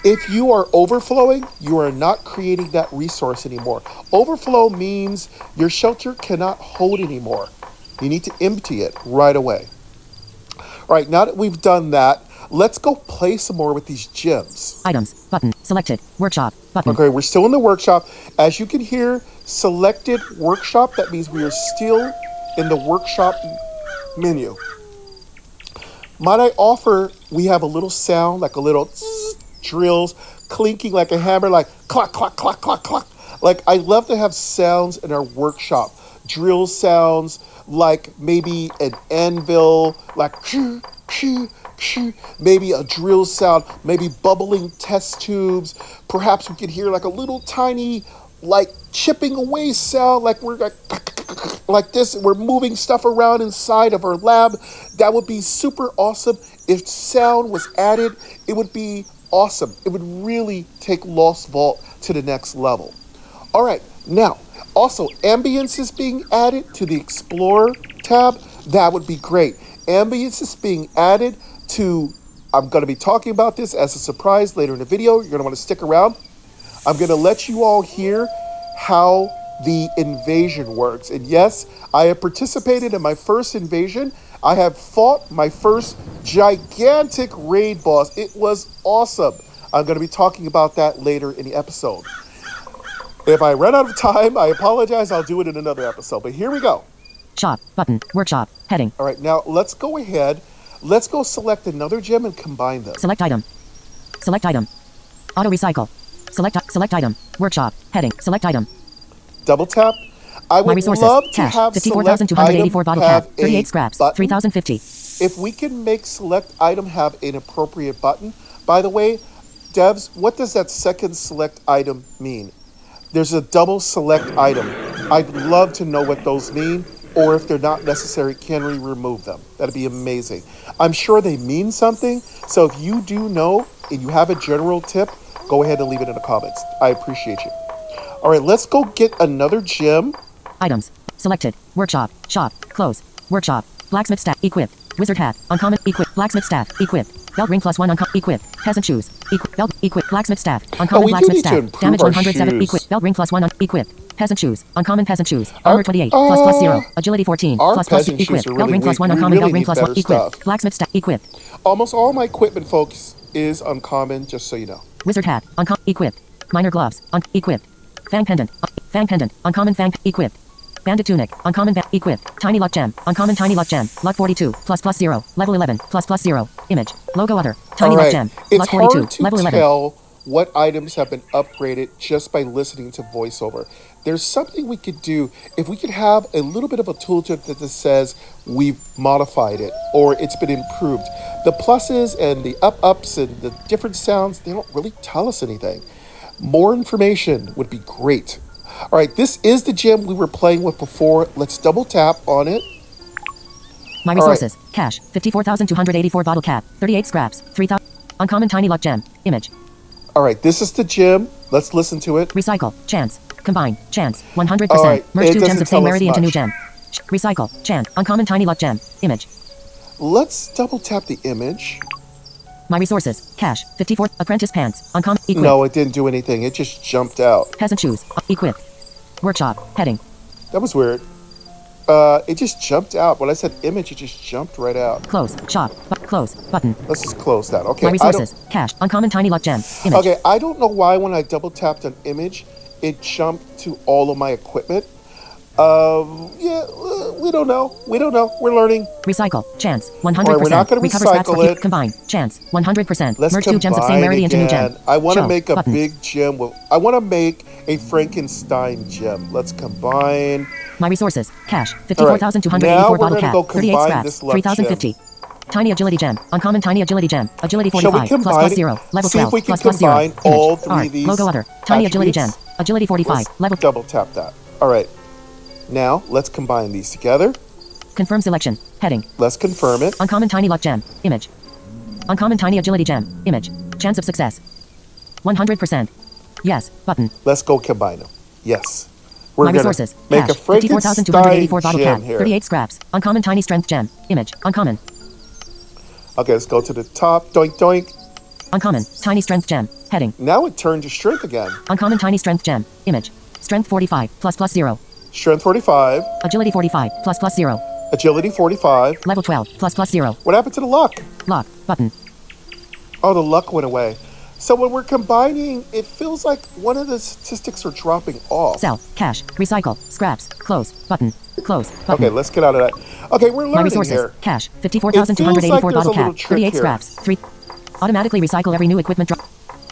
If you are overflowing, you are not creating that resource anymore. Overflow means your shelter cannot hold anymore. You need to empty it right away. All right, now that we've done that, let's go play some more with these gems. Items. Button. Selected. Workshop. Button. Okay, we're still in the workshop. As you can hear, selected workshop. That means we are still in the workshop menu. Might I offer, we have a little sound, like a little drills, clinking like a hammer, like clack, clack, clack, clack, clack. Like, I love to have sounds in our workshop. Drill sounds, like maybe an anvil, like maybe a drill sound, maybe bubbling test tubes. Perhaps we could hear like a little tiny, like chipping away sound, like we're like this. We're moving stuff around inside of our lab. That would be super awesome. If sound was added, it would be awesome. It would really take Lost Vault to the next level. All right, now, also, ambience is being added to the Explorer tab. That would be great. Ambience is being added to, I'm going to be talking about this as a surprise later in the video. You're going to want to stick around. I'm going to let you all hear how the invasion works. And yes, I have participated in my first invasion. I have fought my first gigantic raid boss. It was awesome. I'm going to be talking about that later in the episode. If I run out of time, I apologize. I'll do it in another episode. But here we go. Shop. Button. Workshop. Heading. All right, now let's go ahead. Let's go select another gem and combine them. Select item. Select item. Auto recycle. Select item. Workshop. Heading. Select item. Double tap. I My would resources. love to Cash. have 54,284 bottle cap. 38 scraps. button. 3,050. If we can make select item have an appropriate button. By the way, devs, what does that second select item mean? There's a double select item. I'd love to know what those mean, or if they're not necessary, can we remove them? That'd be amazing. I'm sure they mean something, so if you do know and you have a general tip, go ahead and leave it in the comments. I appreciate you. All right, let's go get another gem. Items. Selected. Workshop. Shop. Close. Workshop. Blacksmith staff. Equip. Wizard hat. Uncommon. Equip. Blacksmith staff. Equip. Belt ring +1. Equip. Peasant shoes. Equip. Belt. Equip. Blacksmith staff. Uncommon blacksmith staff. Damage 107. Equip. Belt ring +1. Equip. Peasant shoes. Uncommon peasant shoes. Armor 28. ++0. Agility 14. ++. Equip. Belt ring +1. Uncommon belt ring +1. Equip. Blacksmith staff. Equip. Almost all my equipment, folks, is uncommon, just so you know. Wizard hat. Uncommon. Equip. Minor gloves. Equip. Fang pendant. Fang pendant. Uncommon fang. Equip. Bandit tunic. Uncommon equip. Tiny luck gem. Uncommon tiny luck gem. Luck 42. ++0. Level 11. ++0. Image. Logo other. Tiny luck gem. Luck 42. Level 11. It's hard to tell what items have been upgraded just by listening to voiceover. There's something we could do if we could have a little bit of a tooltip that just says we've modified it or it's been improved. The pluses and the ups and the different sounds, they don't really tell us anything. More information would be great. All right, this is the gem we were playing with before. Let's double tap on it. My resources. Right. Cash. 54,284 bottle cap. 38 scraps. 3,000. Uncommon tiny luck gem. Image. All right, this is the gem. Let's listen to it. Recycle. Chance. Combine. Chance. 100%. Right, merge 2 gems of same rarity into new gem. Recycle. Chance. Uncommon tiny luck gem. Image. Let's double tap the image. My resources. Cash. 54. Apprentice pants. Uncommon. Equip. No, it didn't do anything. It just jumped out. Peasant shoes. Equip. Workshop. Heading. That was weird. It just jumped out. When I said image, it just jumped right out. Close. Shop. Close. Button. Let's just close that. Okay. My resources. Cache. Uncommon tiny luck gem. Image. Okay, I don't know why when I double tapped an image, it jumped to all of my equipment. Yeah, we don't know. We don't know. We're learning. Recycle. Chance. 100%. All right, we're not going to Recover scraps recycle it. Combine. Chance. 100%. Let's Merge combine 2 gems of same rarity into new again. gem. I want to Show. make a Button. big gem. I want to make a Frankenstein gem. Let's combine. My resources. Cache. Now 54,284 we're bottle gonna cap. go 38 combine scraps. this luck 3,050. Tiny agility gem. Uncommon tiny agility gem. Agility Shall we 45. combine Plus it? 0. Level See 12. if we can plus 0. combine Image. all three Art. of these Logo other. Tiny agility gem. attributes? Agility 45. Let's Level. double tap that. All right. Now let's combine these together. Confirm selection. Heading. Let's confirm it. Uncommon tiny luck gem. Image. Uncommon tiny agility gem. Image. Chance of success. 100%. Yes. Button. Let's go combine them. Yes. We're My gonna resources. make Cache. a Frankenstein 54,284 bottle gem cap. here. 38 scraps. Uncommon tiny strength gem. Image. Uncommon. Okay, let's go to the top. Doink doink. Uncommon. Tiny strength gem. Heading. Now it turned to strength again. Uncommon tiny strength gem. Image. Strength 45. Plus 0. Strength 45. Agility 45. Plus 0. Agility 45. Level 12. Plus 0. What happened to the luck? Lock. Button. Oh, the luck went away. So when we're combining, it feels like one of the statistics are dropping off. Sell. Cache. Recycle. Scraps. Close. Button. Close. Button. Okay, let's get out of that. Okay, we're My learning resources. here. Cache. It 54,284 feels like bottle there's a little cap. trick 38 here. scraps. 3. Automatically recycle every new equipment drop.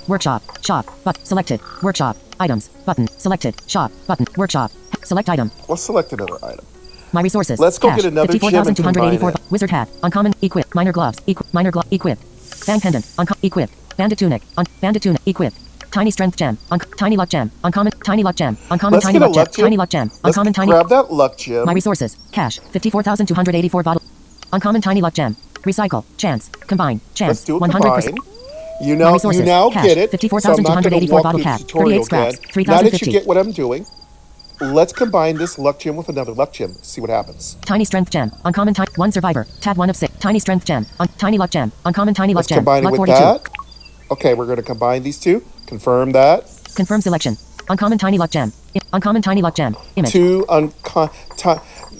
Workshop. Shop. But selected. Workshop. Items. Button. Selected. Shop. Button. Workshop. Select item. Let's select another item. My resources. Let's go Cache. get another gem and 54,284 combine it. Wizard hat. Uncommon. Equip. Minor gloves. Equip. Fang pendant. Equip. Bandit tunic. Bandit tunic. Equip. Tiny strength gem. Tiny luck gem. Uncommon. Tiny luck gem. Uncommon. Let's Tiny get a luck gem. luck gem. Tiny luck gem. Let's Uncommon. Tiny. grab that luck gem. My resources. Cache. 54,284 bottle. Uncommon tiny luck gem. Recycle. Chance. Combine. Chance. Let's do a 100%. combine. You My resources. now Cache. get it. So I'm not going to 54,284 walk bottle through cap. the tutorial 38 scraps. again. Now that 3,050. you get what I'm doing, let's combine this luck gem with another luck gem. See what happens. Tiny strength gem. Uncommon. 1 survivor. Tab 1 of 6. Tiny strength gem. Tiny luck gem. Uncommon tiny luck Let's gem. combine it Luck with 42. that. Okay, we're going to combine these two. Confirm that. Confirm selection. Uncommon tiny luck gem. Uncommon tiny luck gem. Image.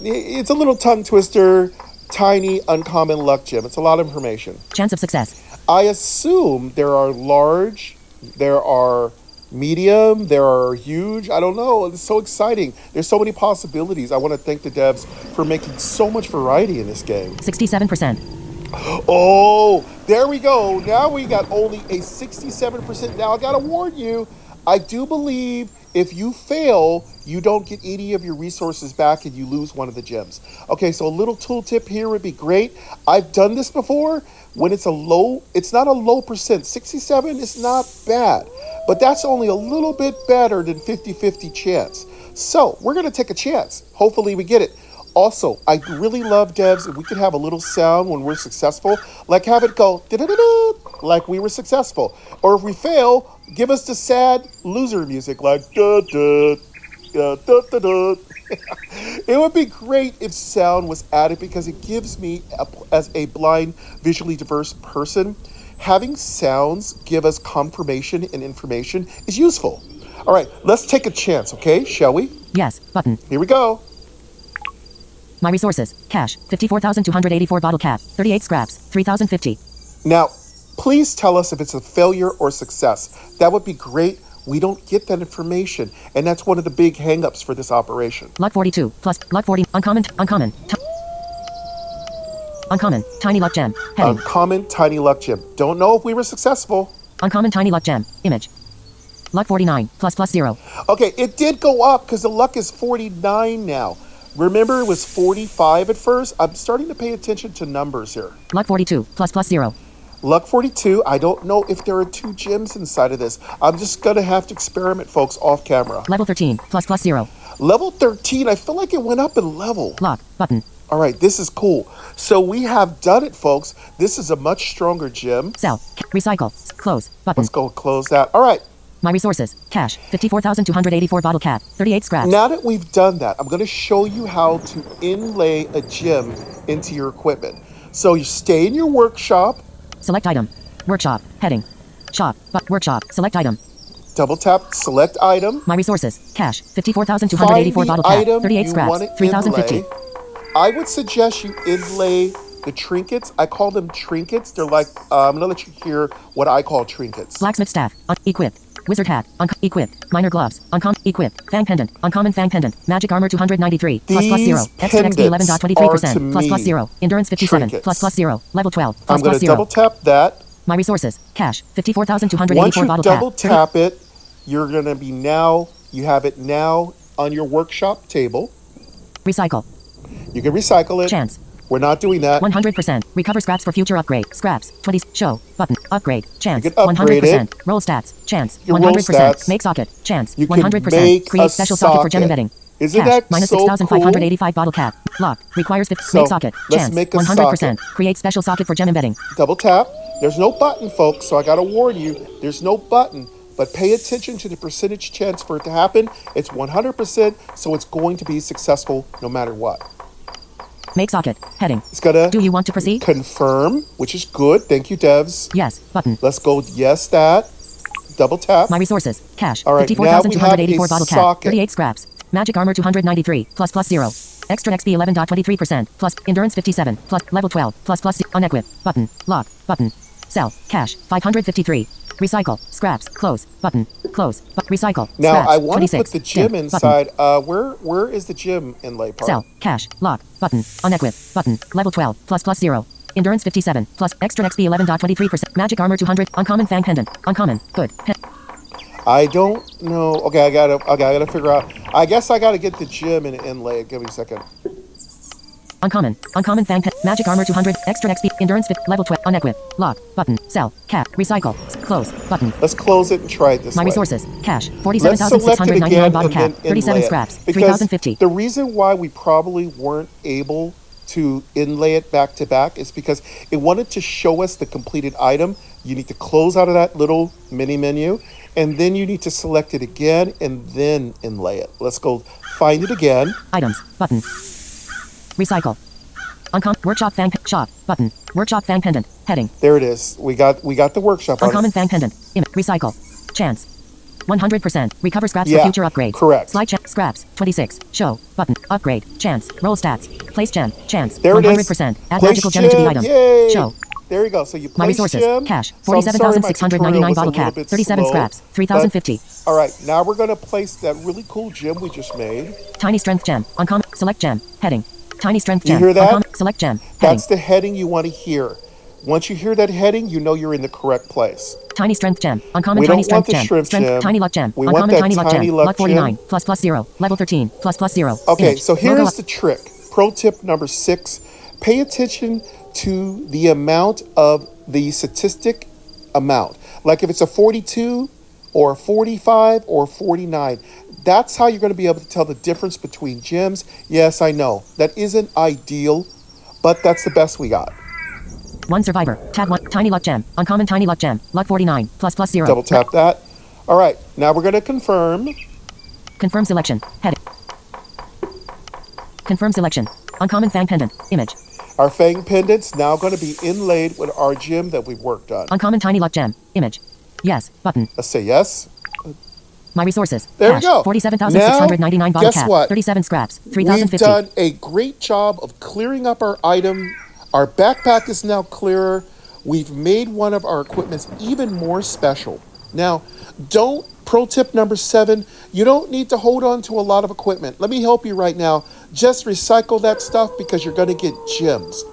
It's a little tongue twister. Tiny uncommon luck gem. It's a lot of information. Chance of success. I assume there are large, there are medium, there are huge. I don't know. It's so exciting. There's so many possibilities. I want to thank the devs for making so much variety in this game. 67%. Oh, there we go. Now we got only a 67%. Now I got to warn you, I do believe if you fail, you don't get any of your resources back and you lose one of the gems. Okay, so a little tooltip here would be great. I've done this before. When it's not a low percent. 67 is not bad, but that's only a little bit better than 50-50 chance. So we're going to take a chance. Hopefully we get it. Also, I really love devs if we could have a little sound when we're successful, like have it go da-da-da-da, like we were successful. Or if we fail, give us the sad loser music like da-da, da-da-da-da. It would be great if sound was added because it gives me, as a blind, visually diverse person, having sounds give us confirmation and information is useful. All right, let's take a chance, okay? Shall we? Yes. Button. Here we go. My resources. Cache. 54,284 bottle cap. 38 scraps. 3,050. Now, please tell us if it's a failure or success. That would be great. We don't get that information, and that's one of the big hang-ups for this operation. Luck 42 plus luck 40. Uncommon. Uncommon. Tiny luck gem. Heading. Uncommon tiny luck gem. Don't know if we were successful. Uncommon tiny luck gem. Image. Luck 49 plus 0. Okay, it did go up because the luck is 49 now. Remember, it was 45 at first. I'm starting to pay attention to numbers here. Luck 42 plus 0. Luck 42, I don't know if there are 2 gems inside of this. I'm just going to have to experiment, folks, off camera. Level 13 plus 0. Level 13, I feel like it went up in level. Lock. Button. All right, this is cool. So we have done it, folks. This is a much stronger gem. Sell. Recycle. Close. Button. Let's go close that. All right. My resources. Cache. 54,284 bottle cap. 38 scraps. Now that we've done that, I'm going to show you how to inlay a gem into your equipment. So you stay in your workshop. Select item. Workshop. Heading. Shop. Workshop. Select item. Double tap. Select item. My resources. Cache. 54,284 bottle cap. 38 you scraps. want to 3,050. inlay. I would suggest you inlay the trinkets. I call them trinkets. They're like, I'm going to let you hear what I call trinkets. Blacksmith staff. Equip. Wizard hat. Equip. Minor gloves. Equip. Fang pendant. Uncommon fang pendant. Magic armor 293. Plus plus 0. Extra XP 11.23%. Plus plus 0. Endurance 57. Trinkets. Plus plus 0. Level 12. Plus I'm going plus to 0. double tap that. My resources. Cash. Once 54,284 you bottle double cap. tap it, you're going to be now, you have it now on your workshop table. Recycle. You can recycle it. Chance. We're not doing that. 100%. Recover scraps for future upgrade. Scraps. 20. Show. Button. Upgrade. Chance. You can upgrade 100%. Roll stats. Chance. Your roll 100%. stats. Make socket. Chance. You can 100%. make Create a special socket for gem socket. embedding. Isn't Cash. that Minus so 6,585 bottle cap. Lock. Requires 50. So, Make socket. let's Chance. make a 100%. socket. Create special socket for gem embedding. Double tap. There's no button, folks, so I got to warn you, there's no button. But pay attention to the percentage chance for it to happen. It's 100%, so it's going to be successful no matter what. Make socket. Heading. It's going to Do you want to proceed? confirm, which is good. Thank you, devs. Yes. Button. Let's go yes that. Double tap. My resources. Cash. All right, now we have 54,284 a bottle cap. socket. 38 scraps. Magic armor 293. Plus plus 0. Extra XP 11.23%. Plus endurance 57. Plus level 12. Plus plus unequip. Button. Lock. Button. Sell. Cash. 553. Recycle. Scraps. Close. Button. Close. Recycle. Now, Scraps. I want to 26. put the gym Button. inside. Where is the gym inlay part? Sell. Cash. Lock. Button. Unequip. Button. Level 12. Plus plus 0. Endurance 57. Plus extra XP 11.23%. Magic armor 200. Uncommon fang pendant. Uncommon. Good. I don't know. Okay, I gotta figure out. I guess I gotta get the gym and inlay. Give me a second. Uncommon. Uncommon fang pendant. Magic armor 200. Extra XP. Endurance 50. Level 12. Unequip. Lock. Button. Sell. Cap. Recycle. Close. Button. Let's close it and try it this My way. resources. Cash. Let's select it 47,699 again bottle and cap. then 37 inlay it. scraps. Because 3,050. the reason why we probably weren't able to inlay it back to back is because it wanted to show us the completed item. You need to close out of that little mini menu, and then you need to select it again and then inlay it. Let's go find it again. Items. Button. Recycle. Workshop fang shop. Button. Workshop fang pendant. Heading. There it is. We got the workshop on Uncommon it. fang pendant. Recycle. Chance. 100%. Recover scraps Yeah, for future upgrades. correct. Slide scraps. 26. Show. Button. Upgrade. Chance. Roll stats. Place gem. Chance. There 100%. it is. Add Place magical gem into the gem. item. Yay. Show. There you go. So you place My resources. gem. Cash. So I'm sorry my 47,699 tutorial bottle was a little cap. bit 37 slow, scraps. 3,050. All right, now we're going to place that really cool gem we just made. Tiny strength gem. Uncommon. Select gem. Heading. Tiny strength You gem. hear that? Uncommon. Select gem. Heading. That's the heading you want to hear. Once you hear that heading, you know you're in the correct place. Tiny strength gem. Uncommon We tiny don't want strength the gem. shrimp gem. Tiny luck gem. We want Uncommon that tiny luck tiny gem. luck Luck 49. gem. Plus plus 0. Level 13. Plus plus 0. Okay, Image. so Logo here's up. the trick. Pro tip number 6. Pay attention to the amount of the statistic amount. Like if it's a 42 or a 45 or 49. That's how you're going to be able to tell the difference between gems. Yes, I know. That isn't ideal, but that's the best we got. One survivor. Tab 1. Tiny luck gem. Uncommon tiny luck gem. Luck 49. Plus plus 0. Double tap that. All right, now we're going to confirm. Confirm selection. Heading. Confirm selection. Uncommon fang pendant. Image. Our fang pendant's now going to be inlaid with our gem that we've worked on. Uncommon tiny luck gem. Image. Yes. Button. Let's say yes. My resources. There Cash. we go. 47,699 bottle Guess cap. what? 37 scraps. We've 3,050. done a great job of clearing up our item. Our backpack is now clearer. We've made one of our equipments even more special. Now, pro tip number 7, you don't need to hold on to a lot of equipment. Let me help you right now. Just recycle that stuff because you're going to get gems.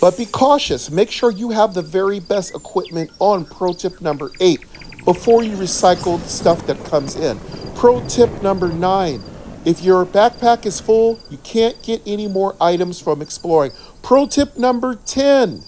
But be cautious. Make sure you have the very best equipment on pro tip number 8 before you recycle stuff that comes in. Pro tip number 9. If your backpack is full, you can't get any more items from exploring. Pro tip number 10.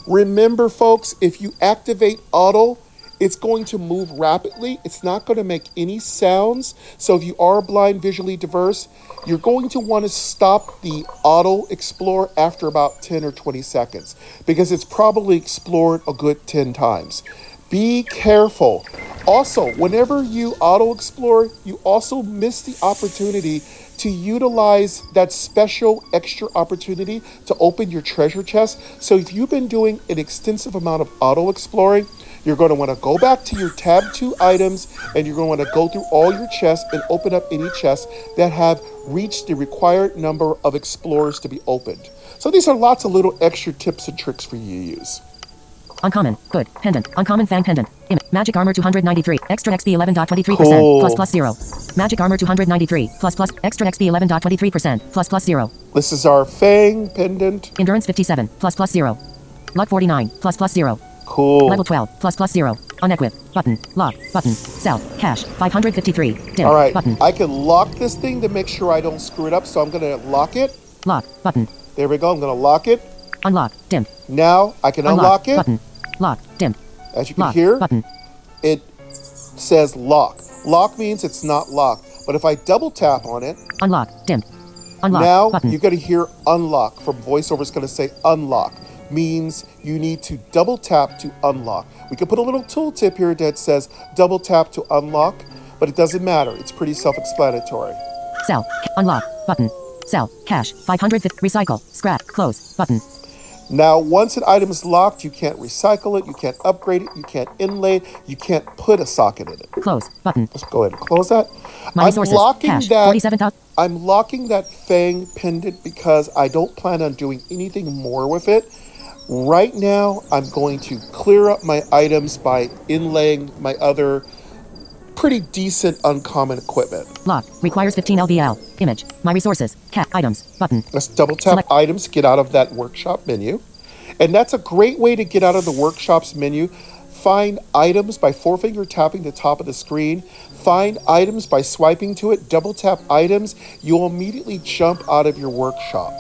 Remember, folks, if you activate auto, it's going to move rapidly. It's not going to make any sounds. So if you are blind, visually diverse, you're going to want to stop the auto explore after about 10 or 20 seconds because it's probably explored a good 10 times. Be careful. Also, whenever you auto explore, you also miss the opportunity to utilize that special extra opportunity to open your treasure chest. So if you've been doing an extensive amount of auto exploring, you're going to want to go back to your tab 2 items and you're going to want to go through all your chests and open up any chests that have reached the required number of explorers to be opened. So these are lots of little extra tips and tricks for you to use. Uncommon. Good. Pendant. Uncommon Fang Pendant. Magic Armor 293. Extra XP 11.23%. Cool. Plus 0. Magic Armor 293. Plus extra XP 11.23%. Plus 0. This is our Fang pendant. Endurance 57. Plus 0. Luck 49. Plus 0. Cool. Level 12. Plus 0. Unequip. Button. Lock. Button. Sell. Cash. 553. Dim. All right. Button. I can lock this thing to make sure I don't screw it up. So I'm going to lock it. Lock. Button. There we go. I'm going to lock it. Unlock. Dim. Now I can unlock it. Button. Lock. Dim. As you can Lock. hear, Button. it says lock. Lock means it's not locked. But if I double tap on it, Unlock. Dim. Unlock. now Button. you're going to hear unlock. From voiceover, it's going to say unlock. Means you need to double tap to unlock. We can put a little tooltip here that says double tap to unlock, but it doesn't matter. It's pretty self-explanatory. Sell. Unlock. Button. Sell. Cash. 550. Recycle. Scrap. Close. Button. Now, once an item is locked, you can't recycle it, you can't upgrade it, you can't inlay it, you can't put a socket in it. Close. Button. Let's go ahead and close that. My resources. Cash. 47,000. I'm locking that Fang pendant because I don't plan on doing anything more with it. Right now, I'm going to clear up my items by inlaying my other pretty decent uncommon equipment. Lock. Requires 15 LVL. Image. My resources. Cat. Items. Button. Let's double tap Select items, get out of that workshop menu. And that's a great way to get out of the workshops menu. Find items by four-finger tapping the top of the screen. Find items by swiping to it. Double tap items. You'll immediately jump out of your workshop.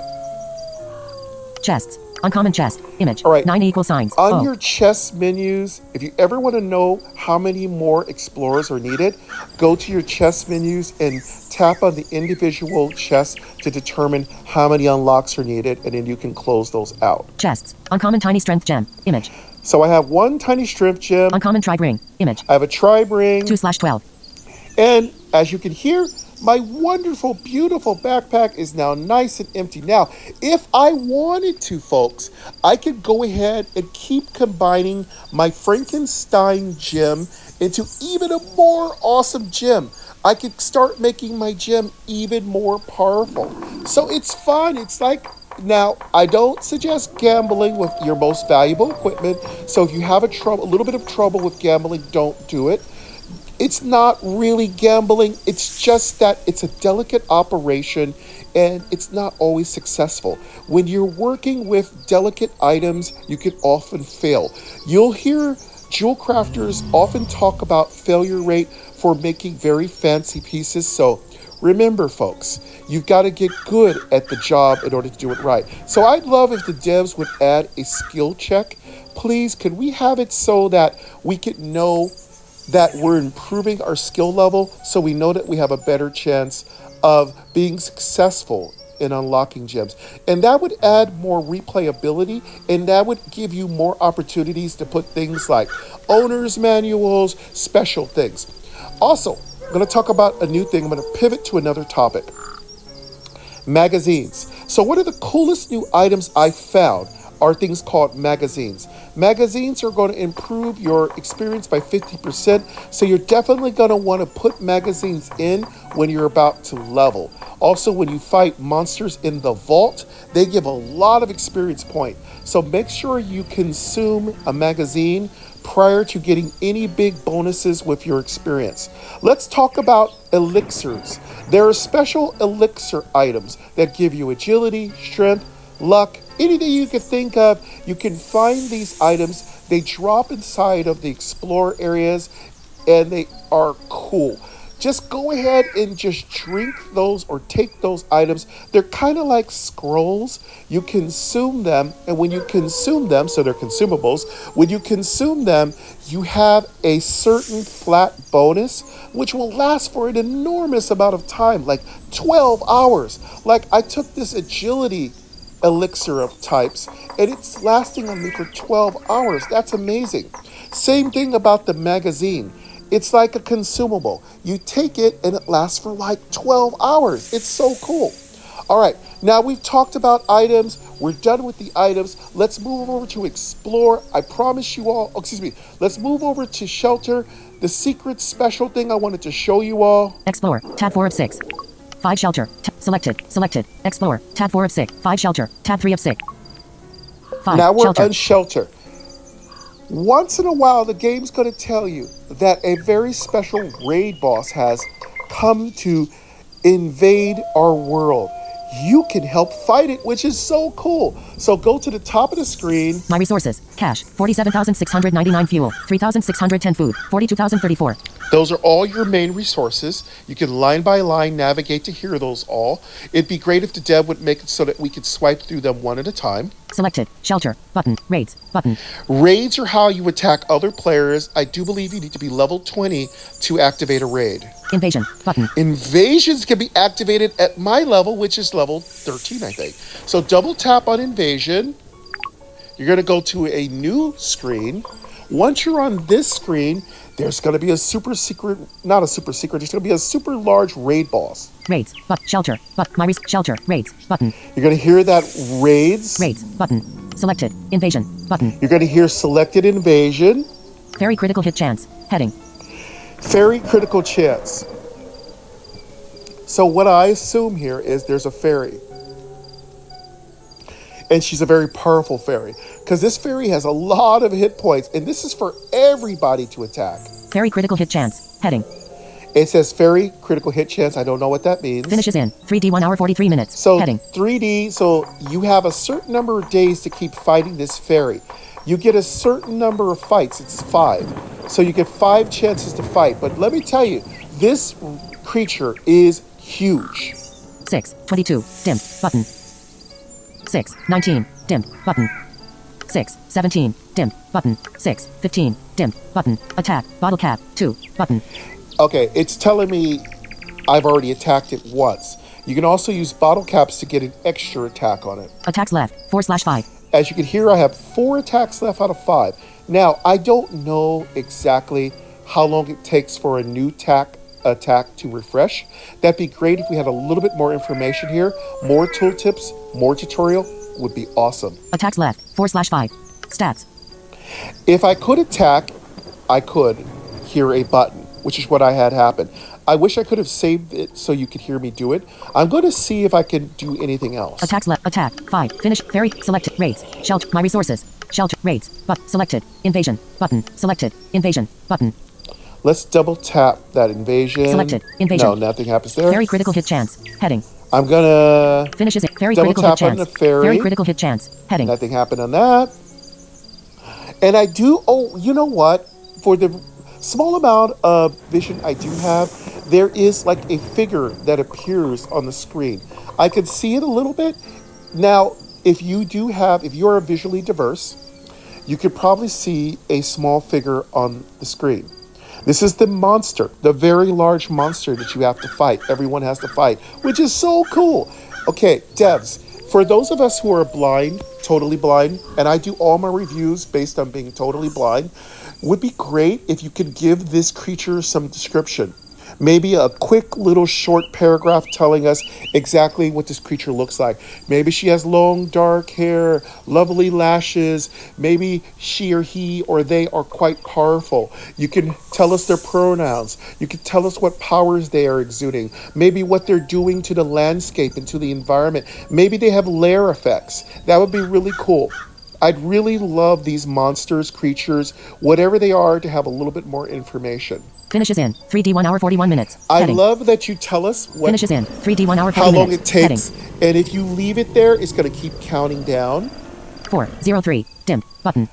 Chests. Uncommon chest. Image. All right. 9 equal signs. On your chest menus, if you ever want to know how many more explorers are needed, go to your chest menus and tap on the individual chests to determine how many unlocks are needed, and then you can close those out. Chests. Uncommon tiny strength gem. Image. So I have one tiny strength gem. Uncommon tribe ring. Image. I have a tribe ring. 2/12. And as you can hear, my wonderful, beautiful backpack is now nice and empty. Now, if I wanted to, folks, I could go ahead and keep combining my Frankenstein gem into even a more awesome gem. I could start making my gem even more powerful. So it's fun. It's like, now, I don't suggest gambling with your most valuable equipment. So if you have a little bit of trouble with gambling, don't do it. It's not really gambling. It's just that it's a delicate operation and it's not always successful. When you're working with delicate items, you can often fail. You'll hear jewel crafters often talk about failure rate for making very fancy pieces. So remember, folks, you've got to get good at the job in order to do it right. So I'd love if the devs would add a skill check. Please, can we have it so that we can know that we're improving our skill level, so we know that we have a better chance of being successful in unlocking gems. And that would add more replayability, and that would give you more opportunities to put things like owner's manuals, special things. Also, I'm going to talk about a new thing. I'm going to pivot to another topic. Magazines. So one of the coolest new items I found are things called magazines. Magazines are going to improve your experience by 50%, so you're definitely going to want to put magazines in when you're about to level. Also, when you fight monsters in the vault, they give a lot of experience point. So make sure you consume a magazine prior to getting any big bonuses with your experience. Let's talk about elixirs. There are special elixir items that give you agility, strength, luck, anything you can think of. You can find these items. They drop inside of the explore areas and they are cool. Just go ahead and just drink those or take those items. They're kind of like scrolls. You consume them, and when you consume them, so they're consumables, when you consume them, you have a certain flat bonus, which will last for an enormous amount of time, like 12 hours. Like I took this agility elixir of types, and it's lasting on me for 12 hours. That's amazing. Same thing about the magazine. It's like a consumable. You take it and it lasts for like 12 hours. It's so cool. All right, now we've talked about items. We're done with the items. Let's move over to explore. I promise you all, let's move over to shelter. The secret special thing I wanted to show you all. Explore. Tab 4 of 6. 5 shelter. Selected. Selected. Explore. Tab 4 of 6. 5 shelter. Tab 3 of 6. 5 Now we're shelter. on shelter. Once in a while, the game's going to tell you that a very special raid boss has come to invade our world. You can help fight it, which is so cool. So go to the top of the screen. My resources. Cash. 47,699 fuel. 3,610 food. 42,034. Those are all your main resources. You can line by line navigate to hear those all. It'd be great if the dev would make it so that we could swipe through them one at a time. Selected. Shelter. Button. Raids. Button. Raids are how you attack other players. I do believe you need to be level 20 to activate a raid. Invasion. Button. Invasions can be activated at my level, which is level 13, I think. So double tap on invasion. You're going to go to a new screen. Once you're on this screen, there's going to be a super secret, not a super secret, there's going to be a super large raid boss. Raids. Shelter. Shelter. Raids. Button. You're going to hear that raids. Raids. Button. Selected. Invasion. Button. You're going to hear selected invasion. Very critical hit chance. Heading. Very critical chance. So what I assume here is there's a fairy. And she's a very powerful fairy. Because this fairy has a lot of hit points. And this is for everybody to attack. Very critical hit chance. Heading. It says very critical hit chance. I don't know what that means. Finishes in 3D 1 hour 43 minutes. So Heading. 3D, so you have a certain number of days to keep fighting this fairy. You get a certain number of fights. It's 5. So you get 5 chances to fight. But let me tell you, this creature is huge. 6. 22. Dim. Button. 6. 19. Dim. Button. 6. 17. Dim. Button. 6. 15. Dim. Button. Attack. Bottle cap. 2. Button. Okay, it's telling me I've already attacked it once. You can also use bottle caps to get an extra attack on it. Attacks left. 4/5. As you can hear, I have 4 attacks left out of 5. Now, I don't know exactly how long it takes for a new attack to refresh. That'd be great if we had a little bit more information here. More tooltips, more tutorial would be awesome. Attacks left. 4/5. Stats. If I could attack, I could hear a button, which is what I had happen. I wish I could have saved it so you could hear me do it. I'm going to see if I can do anything else. Attacks left. Attack. 5. Finish. Fairy. Selected. Raids. Shelter. My resources. Shelter. Raids. Selected. Invasion. Button. Selected. Invasion. Button. Let's double tap that invasion. Selected. Invasion. No, nothing happens there. Very critical hit chance. Heading. I'm gonna Finishes it. Very double critical hit tap on chance. the fairy. Very critical hit chance. Heading. Nothing happened on that. And I do, oh, you know what? For the small amount of vision I do have, there is like a figure that appears on the screen. I could see it a little bit. Now, if you're visually diverse, you could probably see a small figure on the screen. This is the monster, the very large monster that you have to fight. Everyone has to fight, which is so cool. Okay, devs, for those of us who are blind, totally blind, and I do all my reviews based on being totally blind, would be great if you could give this creature some description. Maybe a quick little short paragraph telling us exactly what this creature looks like. Maybe she has long dark hair, lovely lashes. Maybe she or he or they are quite powerful. You can tell us their pronouns. You can tell us what powers they are exuding. Maybe what they're doing to the landscape and to the environment. Maybe they have lair effects. That would be really cool. I'd really love these monsters, creatures, whatever they are, to have a little bit more information. Finishes in 3D 1 hour 41 minutes. I Heading. love that you tell us what, Finishes in 3D 1 hour 40 how long minutes. it takes. Heading. And if you leave it there, it's going to keep counting down. 403. Dim. Button.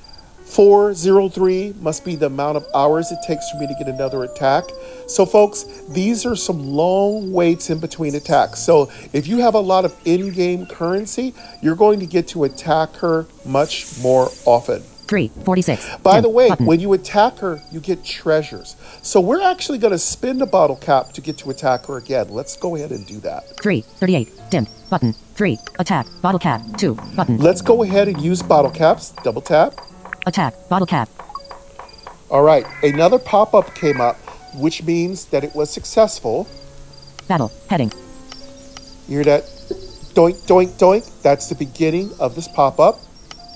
403 must be the amount of hours it takes for me to get another attack. So folks, these are some long waits in between attacks. So if you have a lot of in-game currency, you're going to get to attack her much more often. 346. By Dim. the way, Button. when you attack her, you get treasures. So we're actually going to spin the bottle cap to get to attack her again. Let's go ahead and do that. 338. Dim. Button. 3. Attack. Bottle cap. 2. Button. Let's go ahead and use bottle caps. Double tap. Attack. Bottle cap. All right. Another pop-up came up, which means that it was successful. Battle. Heading. You hear that? Doink, doink, doink. That's the beginning of this pop-up.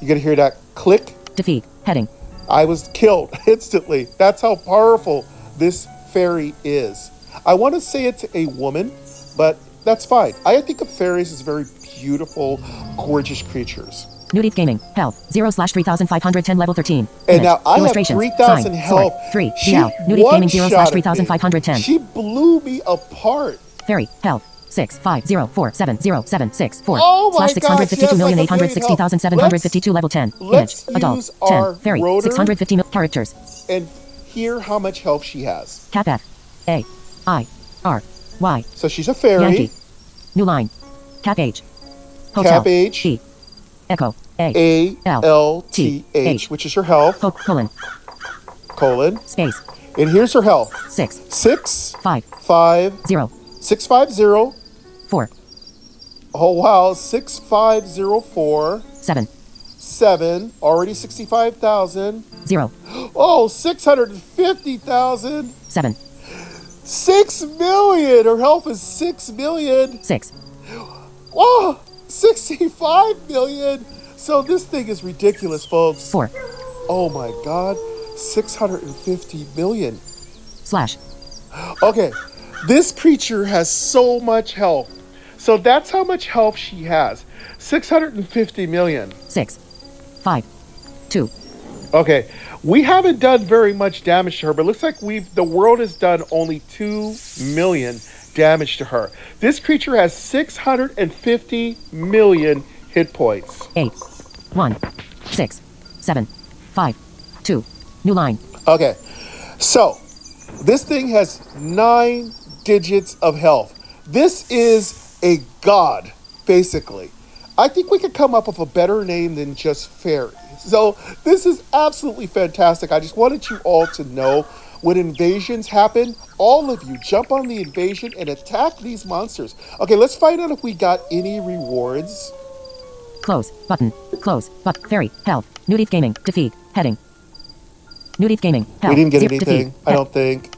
You're going to hear that click. Defeat. Heading. I was killed instantly. That's how powerful this fairy is. I want to say it's a woman, but That's fine. I think of fairies as very beautiful, gorgeous creatures. Newdeath Gaming. Health. 0/3510 level 13. And Image. now I have Illustrations. 3,000 Sign. health. Sword. 3. She DL. Newdeath Gaming 0/3510. one-shotted me. She blew me apart. Fairy. Health. 650470764. Oh my slash gosh, yes, I 652,860,752 level 10. let's Image. Adult. use our 10. Fairy. rotor. 650 characters. And hear how much health she has. Cap F. A. I. R. Y. So she's a fairy. Yankee. New line. Cap H. Hotel. Cap H. E. Echo. A. A-L-T-H, which is her health. Colon. Colon. Space. And here's her health. 6. 6, 5. 5, 0. 650. 4. Oh, wow. 6504. 7. 7. Already 65,000. 0. Oh, 650,000. 7. 6 million. Her health is 6 million. 6. Whoa, 65 million. So this thing is ridiculous, folks. 4. Oh my God, 650 million. Slash. Okay, this creature has so much health. So that's how much health she has. 650 million. 6. 5. 2. Okay, we haven't done very much damage to her, but it looks like the world has done only 2 million damage to her. This creature has 650 million hit points. 8. 1. 6. 7. 5. 2. New line. Okay, so this thing has 9 digits of health. This is a god, basically. I think we could come up with a better name than just fairy. So this is absolutely fantastic. I just wanted you all to know when invasions happen, all of you jump on the invasion and attack these monsters. Okay, let's find out if we got any rewards. Close. Button. Close. But. Fairy. Health. Newdeath Gaming. Defeat. Heading. Newdeath Gaming. Health. We didn't get Zero. anything, Defeat. I don't think.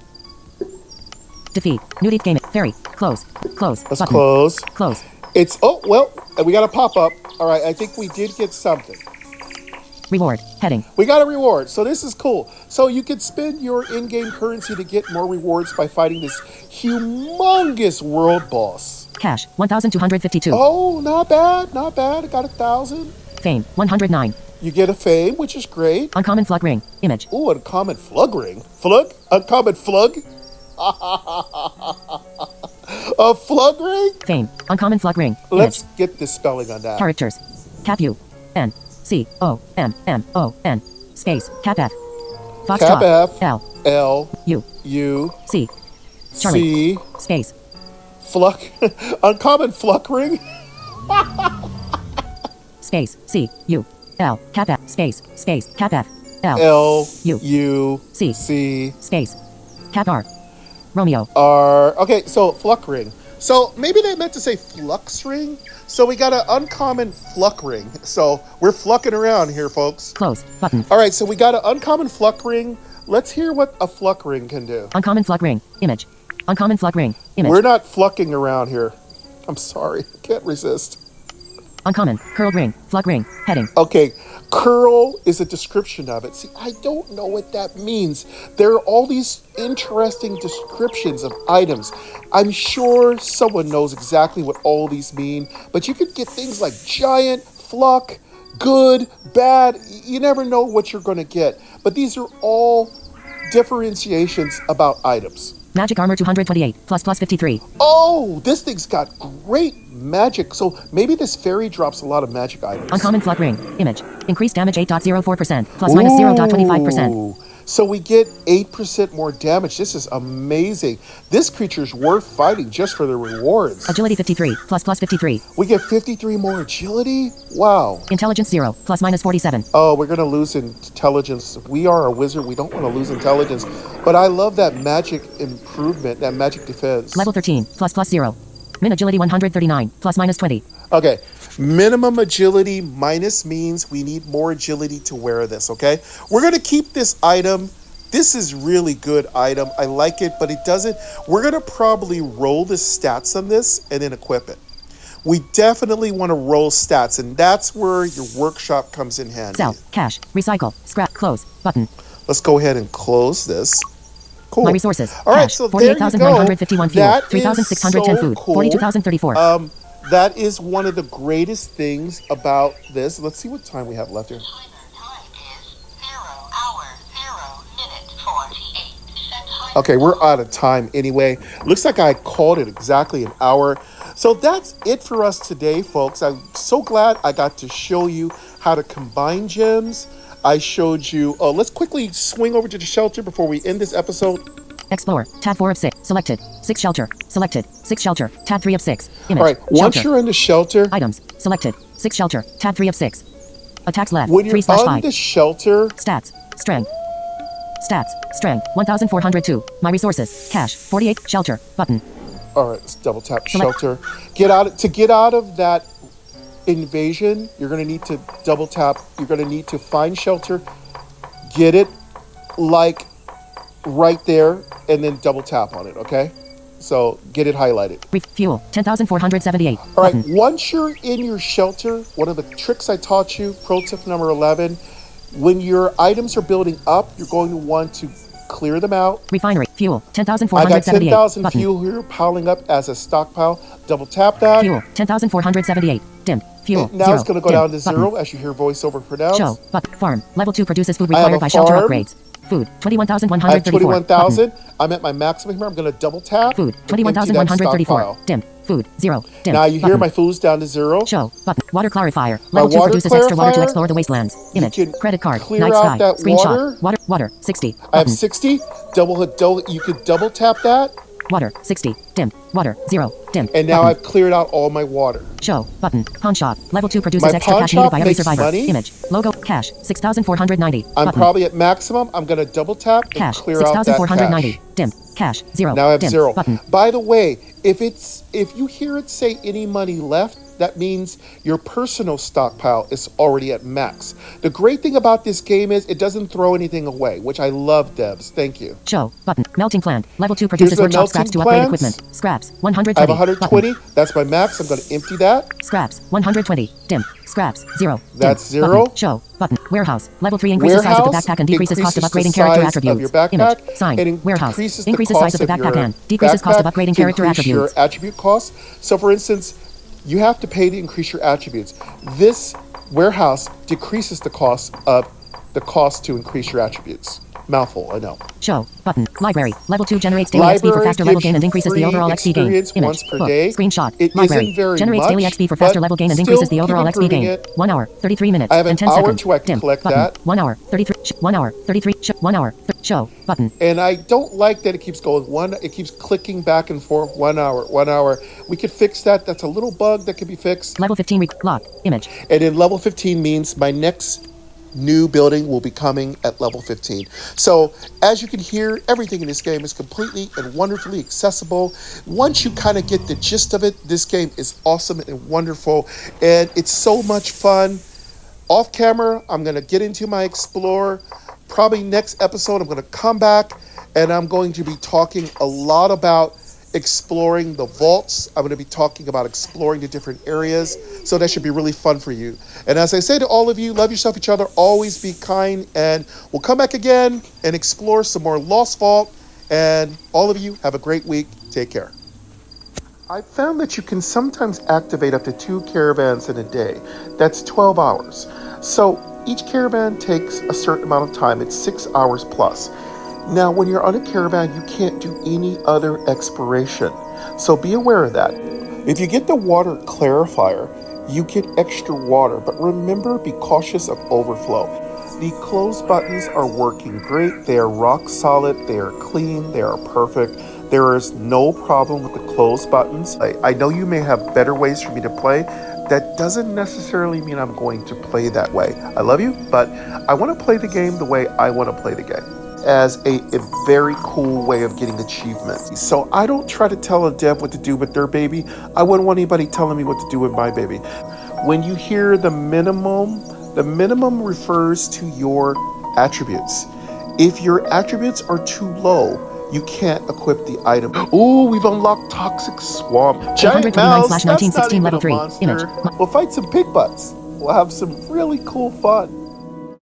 Defeat. Newdeath Gaming. Fairy. Close. Close. Let's Button. close. Close. It's, oh, well, we got a pop-up. All right, I think we did get something. Reward. Heading. We got a reward, so this is cool. So you can spend your in-game currency to get more rewards by fighting this humongous world boss. Cash. 1,252. Oh, not bad, not bad. I got 1,000. Fame. 109. You get a fame, which is great. Uncommon Flug Ring. Image. Ooh, uncommon flug ring. Flug? Uncommon flug? A flug ring? Fame. Uncommon Flug Ring. Let's Image. get the spelling on that. Characters. Cap U. N. C. O. M. M. O. N. Space. Cap F. Cap Foxtrot. F. L. L. U. U. C. Charlie. C. Space. Fluck. Uncommon fluck ring? Space. C. U. L. Cap F. Space. Space. Cap F. L. L. U. U. C. C. Space. Cap R. Romeo. R. Okay, so fluck ring. So maybe they meant to say flux ring. So we got an uncommon fluck ring. So we're flucking around here, folks. Close. Button. All right, so we got an uncommon fluck ring. Let's hear what a fluck ring can do. Uncommon Flug Ring. Image. Uncommon Flug Ring. Image. We're not flucking around here. I'm sorry. Can't resist. Uncommon. Curled Ring. Flug Ring. Heading. Okay, curl is a description of it. See, I don't know what that means. There are all these interesting descriptions of items. I'm sure someone knows exactly what all these mean, but you could get things like giant, fluck, good, bad. You never know what you're going to get. But these are all differentiations about items. Magic Armor 228. Plus 53. Oh, this thing's got great magic. So maybe this fairy drops a lot of magic items. Uncommon Flug Ring. Image. Increased damage 8.04%. Plus minus 0.25%. Ooh. So we get 8% more damage. This is amazing. This creature's worth fighting just for the rewards. Agility 53. Plus 53. We get 53 more agility? Wow. Intelligence 0. Plus minus 47. Oh, we're going to lose intelligence. We are a wizard. We don't want to lose intelligence. But I love that magic improvement, that magic defense. Level 13. Plus 0. Min agility 139. Plus minus 20. Okay. Minimum agility minus means we need more agility to wear this, okay? We're going to keep this item. This is really good item. I like it, but it doesn't. We're going to probably roll the stats on this and then equip it. We definitely want to roll stats, and that's where your workshop comes in handy. Sell. Cash. Recycle. Scrap. Close. Button. Let's go ahead and close this. Cool. My resources. All right, Cash. so there you go. 48,951 fuel. That is 3,610 so food. cool. 42,034. That is one of the greatest things about this. Let's see what time we have left here. Time is 0 hour 0 minute 48 seconds. Okay, we're out of time anyway. Looks like I called it exactly an hour. So that's it for us today, folks. I'm so glad I got to show you how to combine gems. I showed you, let's quickly swing over to the shelter before we end this episode. Explore. Tab 4 of 6. Selected. 6 shelter. Selected. 6 shelter. Tab 3 of 6. Image. All right, once Shelter. you're in the shelter, Items. Selected. 6 shelter. Tab 3 of 6. Attacks left. when you're 3/5. on the shelter, Stats. Strength. Stats. Strength. 1,402. My resources. Cash. 48. Shelter. Button. all right, let's double tap Select. shelter. Get out of that invasion, you're gonna need to double tap. You're gonna need to find shelter, get it like right there, and then double tap on it, okay? So get it highlighted. Fuel. 10,478. All right, Button. once you're in your shelter, one of the tricks I taught you, pro tip number 11, when your items are building up, you're going to want to clear them out. Refinery. Fuel. I got 10,478. 10,000 Button. fuel here piling up as a stockpile. Double tap that. Fuel. 10,478. Dim. Fuel. Now 0. it's going to go Dim. down to Button. 0 as you hear voiceover pronounce. Show. Button. Farm. Level 2 produces food I have required a by shelter farm. upgrades. Food. I have 21,134. 21,000. I'm at my maximum here. I'm going to double tap. Food. and empty that 21,134. stockpile. Dim. Food. 0. Dim. Now you hear Button. my food's down to 0. Show. Button. Water clarifier. My Level 2 water produces extra water to clarifier, explore the wastelands. Image. can Credit card. clear Night out sky. that Screenshot. Water. 60. I have Button. 60. You could double tap that. Water. 60. Dim. Water. 0. Dim. And now Button. I've cleared out all my water. Show. Button. Pawn shop. Level 2 produces My extra pawn cash needed shop by every makes survivor. money. Image. Logo. Cash. 6,490. I'm Button. probably at maximum. I'm going to double tap and Cash. clear out that 6,490. cash. Dim. Cash. 0. Now I have Dim. 0. Button. By the way, if you hear it say any money left, that means your personal stockpile is already at max. The great thing about this game is it doesn't throw anything away, which I love, Debs. Thank you. Show. Button. Melting plant. Level 2 produces the workshop scraps to upgrade melting plants. equipment. Scraps. 120. I have 120. Button. That's my max. I'm going to empty that. Scraps. 120. Dim. Scraps. 0. Dim. That's 0. Button. Show. Button. Warehouse. Level 3 increases size of the Warehouse backpack and decreases cost of increases upgrading the character size of attributes. your backpack Image. Sign. and Warehouse. increases Increases the size of the cost backpack your and decreases cost of backpack upgrading to character increase attributes. your attribute costs. So for instance, you have to pay to increase your attributes. This warehouse decreases the cost to increase your attributes. Mouthful, I know. Show. Button. Library. Level 2 generates daily XP for Library faster level gives gain and you increases the free overall XP gain. experience Image. once per Book. day. Screenshot. It Library. isn't very Generates daily much, XP for faster but level gain and still increases the keep overall XP improving gain. it. 1 hour, 33 minutes, I have and an 10 hour seconds. till I can Dim. collect Button. that. 1 hour, 33, 1 hour, 33, 1 hour, show, button. And I don't like that it keeps going it keeps clicking back and forth 1 hour, 1 hour. We could fix that. That's a little bug that can be fixed. Level 15 lock, image. And then level 15 means my next new building will be coming at level 15. So as you can hear, everything in this game is completely and wonderfully accessible. Once you kind of get the gist of it, this game is awesome and wonderful, and it's so much fun. Off camera, I'm going to get into my Explorer. Probably next episode, I'm going to come back and I'm going to be talking a lot about exploring the vaults. I'm going to be talking about exploring the different areas. So that should be really fun for you. And as I say to all of you, love yourself, each other, always be kind, and we'll come back again and explore some more Lost Vault. And all of you have a great week. Take care. I found that you can sometimes activate up to 2 caravans in a day. That's 12 hours. So each caravan takes a certain amount of time. It's 6 hours plus. Now, when you're on a caravan, you can't do any other exploration. So be aware of that. If you get the water clarifier, you get extra water. But remember, be cautious of overflow. The close buttons are working great. They are rock solid. They are clean. They are perfect. There is no problem with the close buttons. I know you may have better ways for me to play. That doesn't necessarily mean I'm going to play that way. I love you, but I want to play the game the way I want to play the game, as a very cool way of getting achievements. So I don't try to tell a dev what to do with their baby. I wouldn't want anybody telling me what to do with my baby. When you hear the minimum refers to your attributes. If your attributes are too low, you can't equip the item. Ooh, we've unlocked Toxic Swamp. Giant mouse, that's not even level a 3, monster. image. We'll fight some pig butts. We'll have some really cool fun.